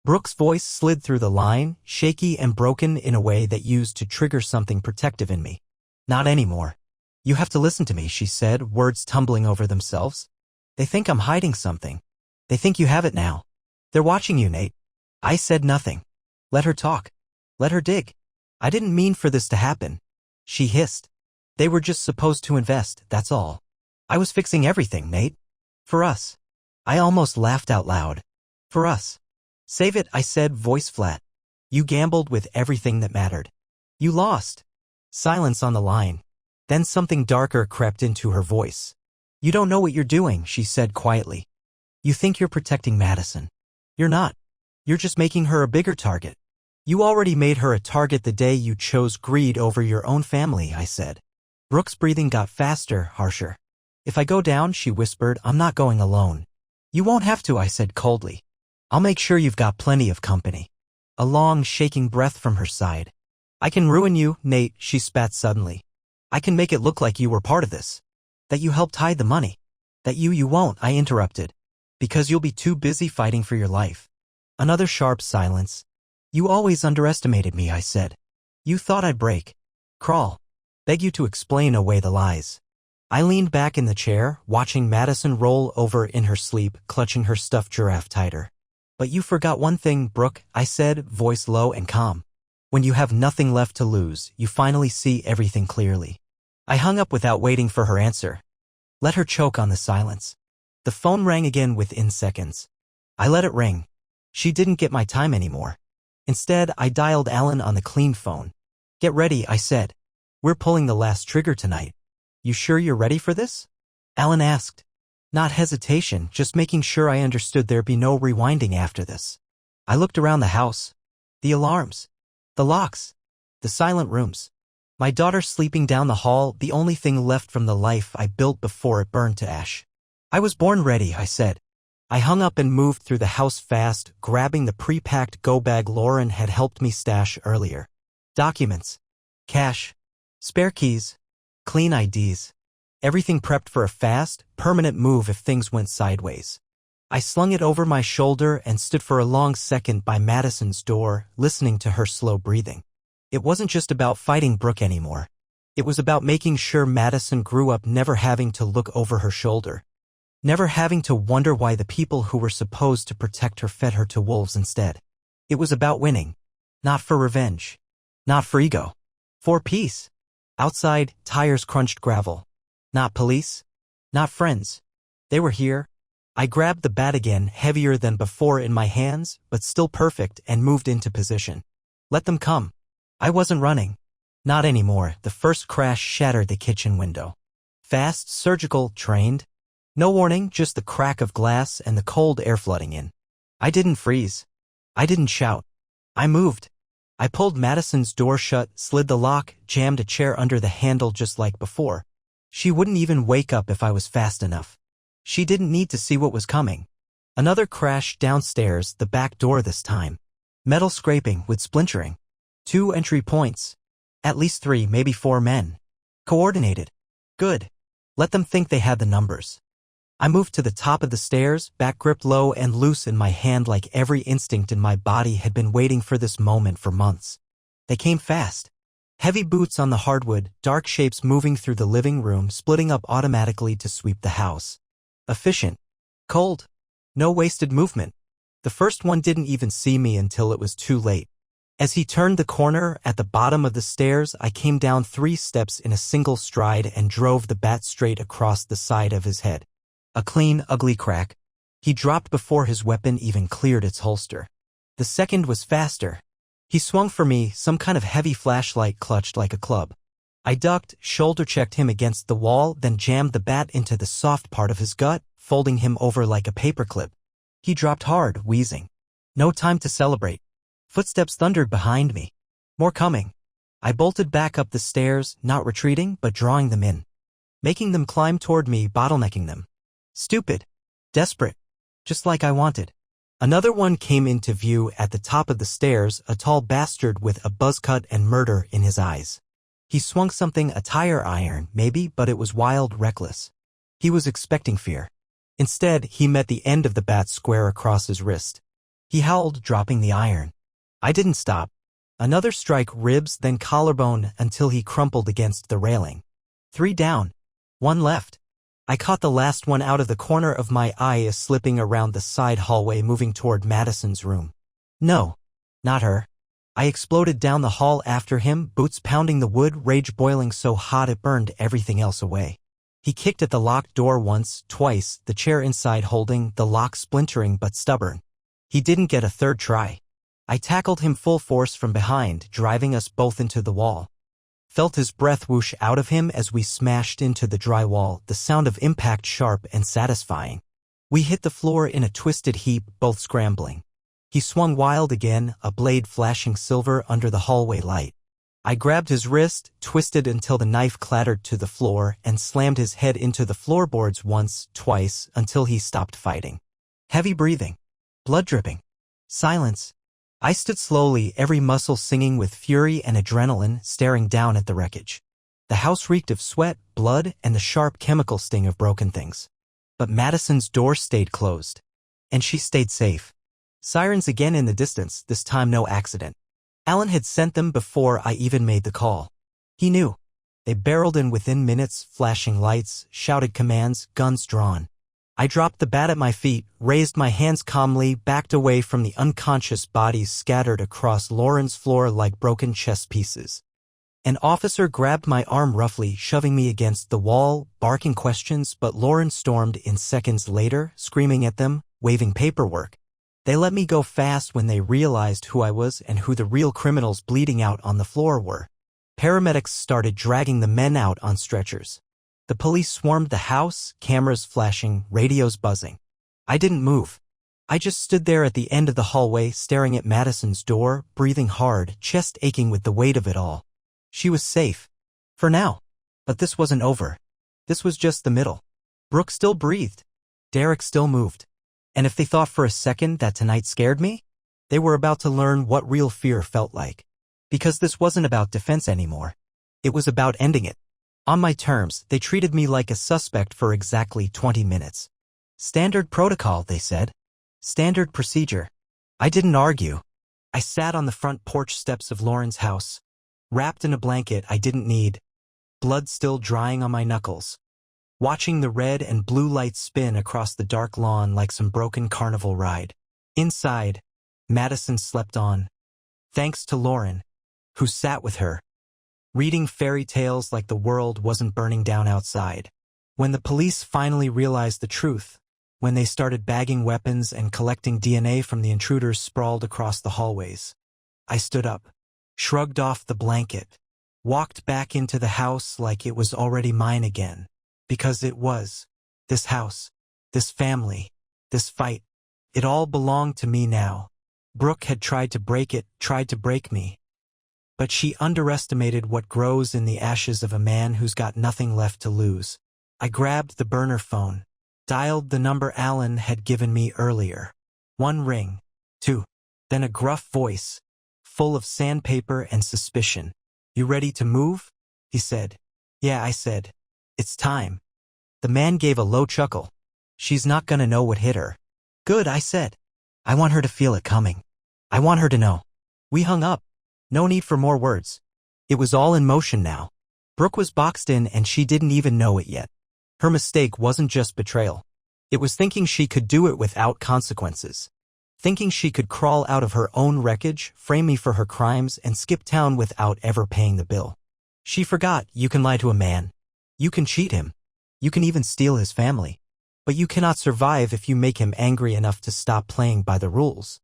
Brooke's voice slid through the line, shaky and broken in a way that used to trigger something protective in me. "Not anymore. You have to listen to me," she said, words tumbling over themselves. "They think I'm hiding something. They think you have it now. They're watching you, Nate." I said nothing. Let her talk. Let her dig. "I didn't mean for this to happen," she hissed. "They were just supposed to invest, that's all. I was fixing everything, Nate. For us." I almost laughed out loud. "For us." "Save it," I said, voice flat. "You gambled with everything that mattered. You lost." Silence on the line. Then something darker crept into her voice. "You don't know what you're doing," she said quietly. "You think you're protecting Madison. You're not. You're just making her a bigger target. You already made her a target the day you chose greed over your own family," I said. Brooke's breathing got faster, harsher. "If I go down," she whispered, "I'm not going alone." "You won't have to," I said coldly. "I'll make sure you've got plenty of company." A long, shaking breath from her side. "I can ruin you, Nate," she spat suddenly. "I can make it look like you were part of this. That you helped hide the money. That you won't," I interrupted. "Because you'll be too busy fighting for your life." Another sharp silence. "You always underestimated me," I said. "You thought I'd break. Crawl. Beg you to explain away the lies." I leaned back in the chair, watching Madison roll over in her sleep, clutching her stuffed giraffe tighter. "But you forgot one thing, Brooke," I said, voice low and calm. "When you have nothing left to lose, you finally see everything clearly." I hung up without waiting for her answer. Let her choke on the silence. The phone rang again within seconds. I let it ring. She didn't get my time anymore. Instead, I dialed Alan on the clean phone. "Get ready," I said. "We're pulling the last trigger tonight." "You sure you're ready for this?" Alan asked. Not hesitation, just making sure I understood there'd be no rewinding after this. I looked around the house. The alarms. The locks. The silent rooms. My daughter sleeping down the hall, the only thing left from the life I built before it burned to ash. "I was born ready," I said. I hung up and moved through the house fast, grabbing the pre-packed go bag Lauren had helped me stash earlier. Documents. Cash. Spare keys. Clean IDs. Everything prepped for a fast, permanent move if things went sideways. I slung it over my shoulder and stood for a long second by Madison's door, listening to her slow breathing. It wasn't just about fighting Brooke anymore. It was about making sure Madison grew up never having to look over her shoulder. Never having to wonder why the people who were supposed to protect her fed her to wolves instead. It was about winning. Not for revenge. Not for ego. 4 piece. Outside, tires crunched gravel. Not police. Not friends. They were here. I grabbed the bat again, heavier than before in my hands, but still perfect, and moved into position. Let them come. I wasn't running. Not anymore. The first crash shattered the kitchen window. Fast, surgical, trained. No warning, just the crack of glass and the cold air flooding in. I didn't freeze. I didn't shout. I moved. I pulled Madison's door shut, slid the lock, jammed a chair under the handle just like before. She wouldn't even wake up if I was fast enough. She didn't need to see what was coming. Another crash downstairs, the back door this time. Metal scraping with splintering. 2 entry points. At least 3, maybe 4 men. Coordinated. Good. Let them think they had the numbers. I moved to the top of the stairs, back gripped low and loose in my hand like every instinct in my body had been waiting for this moment for months. They came fast. Heavy boots on the hardwood, dark shapes moving through the living room, splitting up automatically to sweep the house. Efficient. Cold. No wasted movement. The first one didn't even see me until it was too late. As he turned the corner at the bottom of the stairs, I came down 3 steps in a single stride and drove the bat straight across the side of his head. A clean, ugly crack. He dropped before his weapon even cleared its holster. The second was faster. He swung for me, some kind of heavy flashlight clutched like a club. I ducked, shoulder-checked him against the wall, then jammed the bat into the soft part of his gut, folding him over like a paperclip. He dropped hard, wheezing. No time to celebrate. Footsteps thundered behind me. More coming. I bolted back up the stairs, not retreating, but drawing them in. Making them climb toward me, bottlenecking them. Stupid. Desperate. Just like I wanted. Another one came into view at the top of the stairs, a tall bastard with a buzz cut and murder in his eyes. He swung something, a tire iron, maybe, but it was wild, reckless. He was expecting fear. Instead, he met the end of the bat square across his wrist. He howled, dropping the iron. I didn't stop. Another strike, ribs, then collarbone, until he crumpled against the railing. 3 down. 1 left. I caught the last one out of the corner of my eye as slipping around the side hallway moving toward Madison's room. No. Not her. I exploded down the hall after him, boots pounding the wood, rage boiling so hot it burned everything else away. He kicked at the locked door once, twice, the chair inside holding, the lock splintering but stubborn. He didn't get a third try. I tackled him full force from behind, driving us both into the wall. Felt his breath whoosh out of him as we smashed into the drywall, the sound of impact sharp and satisfying. We hit the floor in a twisted heap, both scrambling. He swung wild again, a blade flashing silver under the hallway light. I grabbed his wrist, twisted until the knife clattered to the floor, and slammed his head into the floorboards once, twice, until he stopped fighting. Heavy breathing. Blood dripping. Silence. I stood slowly, every muscle singing with fury and adrenaline, staring down at the wreckage. The house reeked of sweat, blood, and the sharp chemical sting of broken things. But Madison's door stayed closed. And she stayed safe. Sirens again in the distance, this time no accident. Alan had sent them before I even made the call. He knew. They barreled in within minutes, flashing lights, shouted commands, guns drawn. I dropped the bat at my feet, raised my hands calmly, backed away from the unconscious bodies scattered across Lauren's floor like broken chess pieces. An officer grabbed my arm roughly, shoving me against the wall, barking questions, but Lauren stormed in seconds later, screaming at them, waving paperwork. They let me go fast when they realized who I was and who the real criminals bleeding out on the floor were. Paramedics started dragging the men out on stretchers. The police swarmed the house, cameras flashing, radios buzzing. I didn't move. I just stood there at the end of the hallway, staring at Madison's door, breathing hard, chest aching with the weight of it all. She was safe. For now. But this wasn't over. This was just the middle. Brooke still breathed. Derek still moved. And if they thought for a second that tonight scared me, they were about to learn what real fear felt like. Because this wasn't about defense anymore. It was about ending it. On my terms, they treated me like a suspect for exactly 20 minutes. Standard protocol, they said. Standard procedure. I didn't argue. I sat on the front porch steps of Lauren's house, wrapped in a blanket I didn't need, blood still drying on my knuckles, watching the red and blue lights spin across the dark lawn like some broken carnival ride. Inside, Madison slept on, thanks to Lauren, who sat with her, reading fairy tales like the world wasn't burning down outside. When the police finally realized the truth, when they started bagging weapons and collecting DNA from the intruders sprawled across the hallways, I stood up, shrugged off the blanket, walked back into the house like it was already mine again. Because it was. This house, this family, this fight, it all belonged to me now. Brooke had tried to break it, tried to break me. But she underestimated what grows in the ashes of a man who's got nothing left to lose. I grabbed the burner phone, dialed the number Alan had given me earlier. 1 ring, 2, then a gruff voice, full of sandpaper and suspicion. "You ready to move?" he said. "Yeah," I said. "It's time." The man gave a low chuckle. "She's not gonna know what hit her." "Good," I said. "I want her to feel it coming. I want her to know." We hung up. No need for more words. It was all in motion now. Brooke was boxed in and she didn't even know it yet. Her mistake wasn't just betrayal. It was thinking she could do it without consequences. Thinking she could crawl out of her own wreckage, frame me for her crimes, and skip town without ever paying the bill. She forgot you can lie to a man. You can cheat him. You can even steal his family. But you cannot survive if you make him angry enough to stop playing by the rules.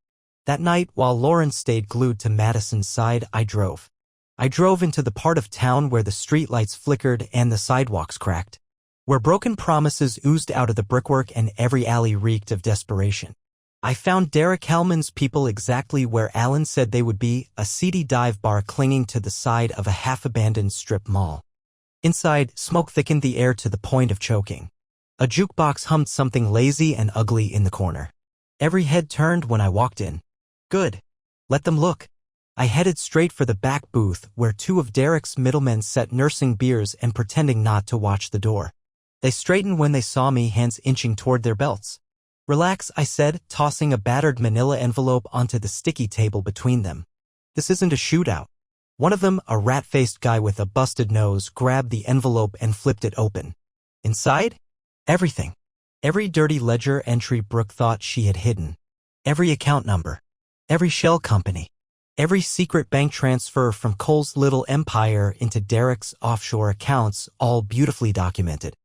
That night, while Lauren stayed glued to Madison's side, I drove. I drove into the part of town where the streetlights flickered and the sidewalks cracked, where broken promises oozed out of the brickwork and every alley reeked of desperation. I found Derek Hellman's people exactly where Alan said they would be, a seedy dive bar clinging to the side of a half-abandoned strip mall. Inside, smoke thickened the air to the point of choking. A jukebox hummed something lazy and ugly in the corner. Every head turned when I walked in. Good. Let them look. I headed straight for the back booth where 2 of Derek's middlemen sat nursing beers and pretending not to watch the door. They straightened when they saw me, hands inching toward their belts. "Relax," I said, tossing a battered manila envelope onto the sticky table between them. "This isn't a shootout." One of them, a rat-faced guy with a busted nose, grabbed the envelope and flipped it open. Inside? Everything. Every dirty ledger entry Brooke thought she had hidden. Every account number. Every shell company. Every secret bank transfer from Cole's little empire into Derek's offshore accounts, all beautifully documented.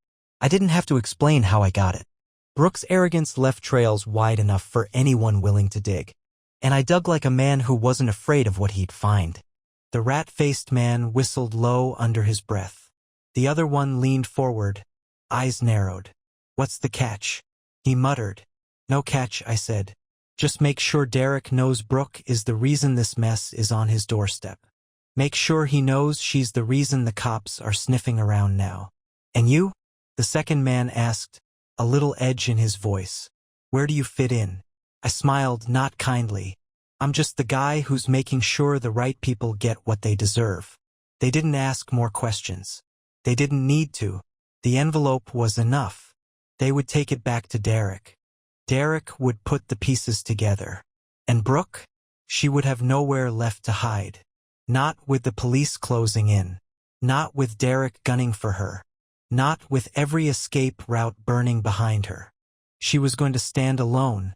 I didn't have to explain how I got it. Brooke's arrogance left trails wide enough for anyone willing to dig. And I dug like a man who wasn't afraid of what he'd find. The rat-faced man whistled low under his breath. The other one leaned forward, eyes narrowed. "What's the catch?" he muttered. "No catch," I said. "Just make sure Derek knows Brooke is the reason this mess is on his doorstep. Make sure he knows she's the reason the cops are sniffing around now." "And you?" the second man asked, a little edge in his voice. "Where do you fit in?" I smiled, not kindly. "I'm just the guy who's making sure the right people get what they deserve." They didn't ask more questions. They didn't need to. The envelope was enough. They would take it back to Derek. Derek would put the pieces together. And Brooke? She would have nowhere left to hide. Not with the police closing in. Not with Derek gunning for her. Not with every escape route burning behind her. She was going to stand alone,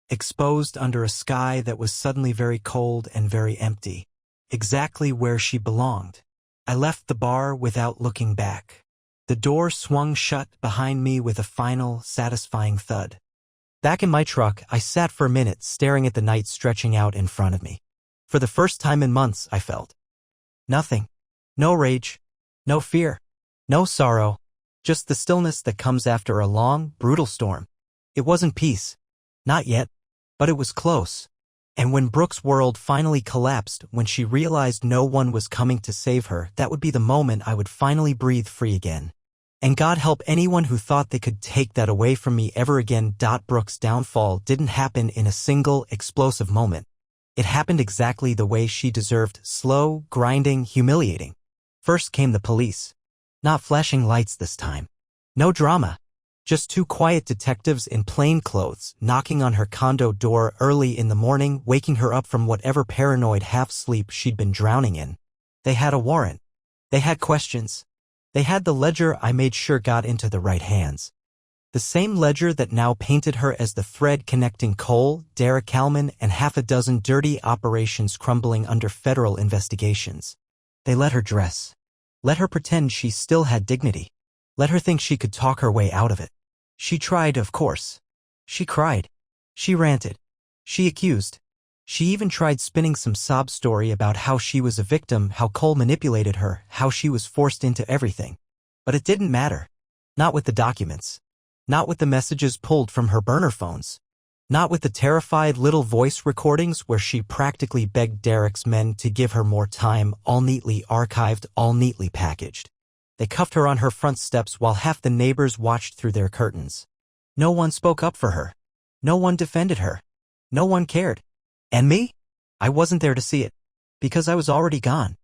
exposed under a sky that was suddenly very cold and very empty, exactly where she belonged. I left the bar without looking back. The door swung shut behind me with a final, satisfying thud. Back in my truck, I sat for a minute staring at the night stretching out in front of me. For the first time in months, I felt nothing. No rage. No fear. No sorrow. Just the stillness that comes after a long, brutal storm. It wasn't peace. Not yet. But it was close. And when Brooke's world finally collapsed, when she realized no one was coming to save her, that would be the moment I would finally breathe free again. And God help anyone who thought they could take that away from me ever again. Brooke's downfall didn't happen in a single, explosive moment. It happened exactly the way she deserved, slow, grinding, humiliating. First came the police. Not flashing lights this time. No drama. Just 2 quiet detectives in plain clothes knocking on her condo door early in the morning, waking her up from whatever paranoid half-sleep she'd been drowning in. They had a warrant. They had questions. They had the ledger I made sure got into the right hands. The same ledger that now painted her as the thread connecting Cole, Derek Hellman, and half a dozen dirty operations crumbling under federal investigations. They let her dress. Let her pretend she still had dignity. Let her think she could talk her way out of it. She tried, of course. She cried. She ranted. She accused. She even tried spinning some sob story about how she was a victim, how Cole manipulated her, how she was forced into everything. But it didn't matter. Not with the documents. Not with the messages pulled from her burner phones. Not with the terrified little voice recordings where she practically begged Derek's men to give her more time, all neatly archived, all neatly packaged. They cuffed her on her front steps while half the neighbors watched through their curtains. No one spoke up for her. No one defended her. No one cared. And me? I wasn't there to see it. Because I was already gone.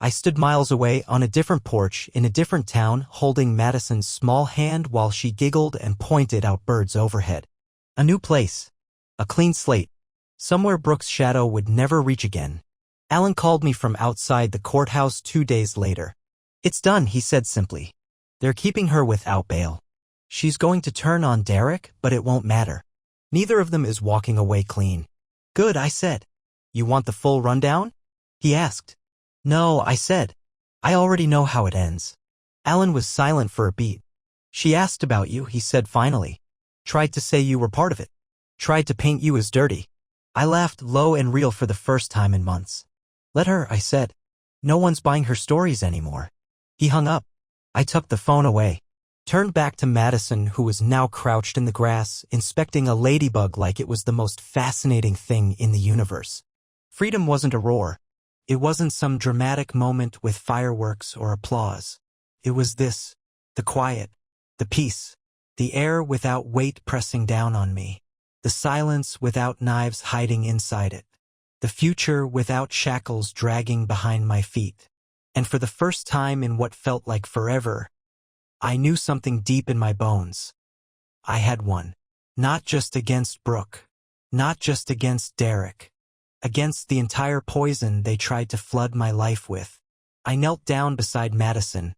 I stood miles away on a different porch in a different town, holding Madison's small hand while she giggled and pointed out birds overhead. A new place. A clean slate. Somewhere Brooke's shadow would never reach again. Alan called me from outside the courthouse 2 days later. It's done, he said simply. They're keeping her without bail. She's going to turn on Derek, but it won't matter. Neither of them is walking away clean. Good, I said. You want the full rundown? He asked. No, I said. I already know how it ends. Alan was silent for a beat. She asked about you, he said finally. Tried to say you were part of it. Tried to paint you as dirty. I laughed low and real for the first time in months. Let her, I said. No one's buying her stories anymore. He hung up. I tucked the phone away. Turned back to Madison, who was now crouched in the grass, inspecting a ladybug like it was the most fascinating thing in the universe. Freedom wasn't a roar. It wasn't some dramatic moment with fireworks or applause. It was this, the quiet, the peace, the air without weight pressing down on me, the silence without knives hiding inside it, the future without shackles dragging behind my feet. And for the first time in what felt like forever, I knew something deep in my bones. I had won. Not just against Brooke. Not just against Derek. Against the entire poison they tried to flood my life with. I knelt down beside Madison,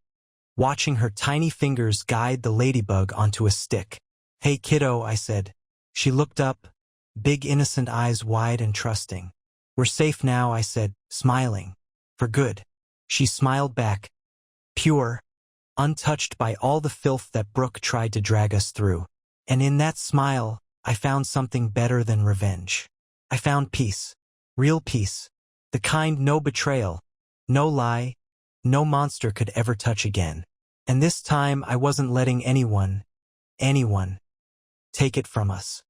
watching her tiny fingers guide the ladybug onto a stick. Hey kiddo, I said. She looked up, big innocent eyes wide and trusting. We're safe now, I said, smiling. For good. She smiled back. Pure. Untouched by all the filth that Brooke tried to drag us through. And in that smile, I found something better than revenge. I found peace. Real peace. The kind no betrayal, no lie, no monster could ever touch again. And this time I wasn't letting anyone, take it from us.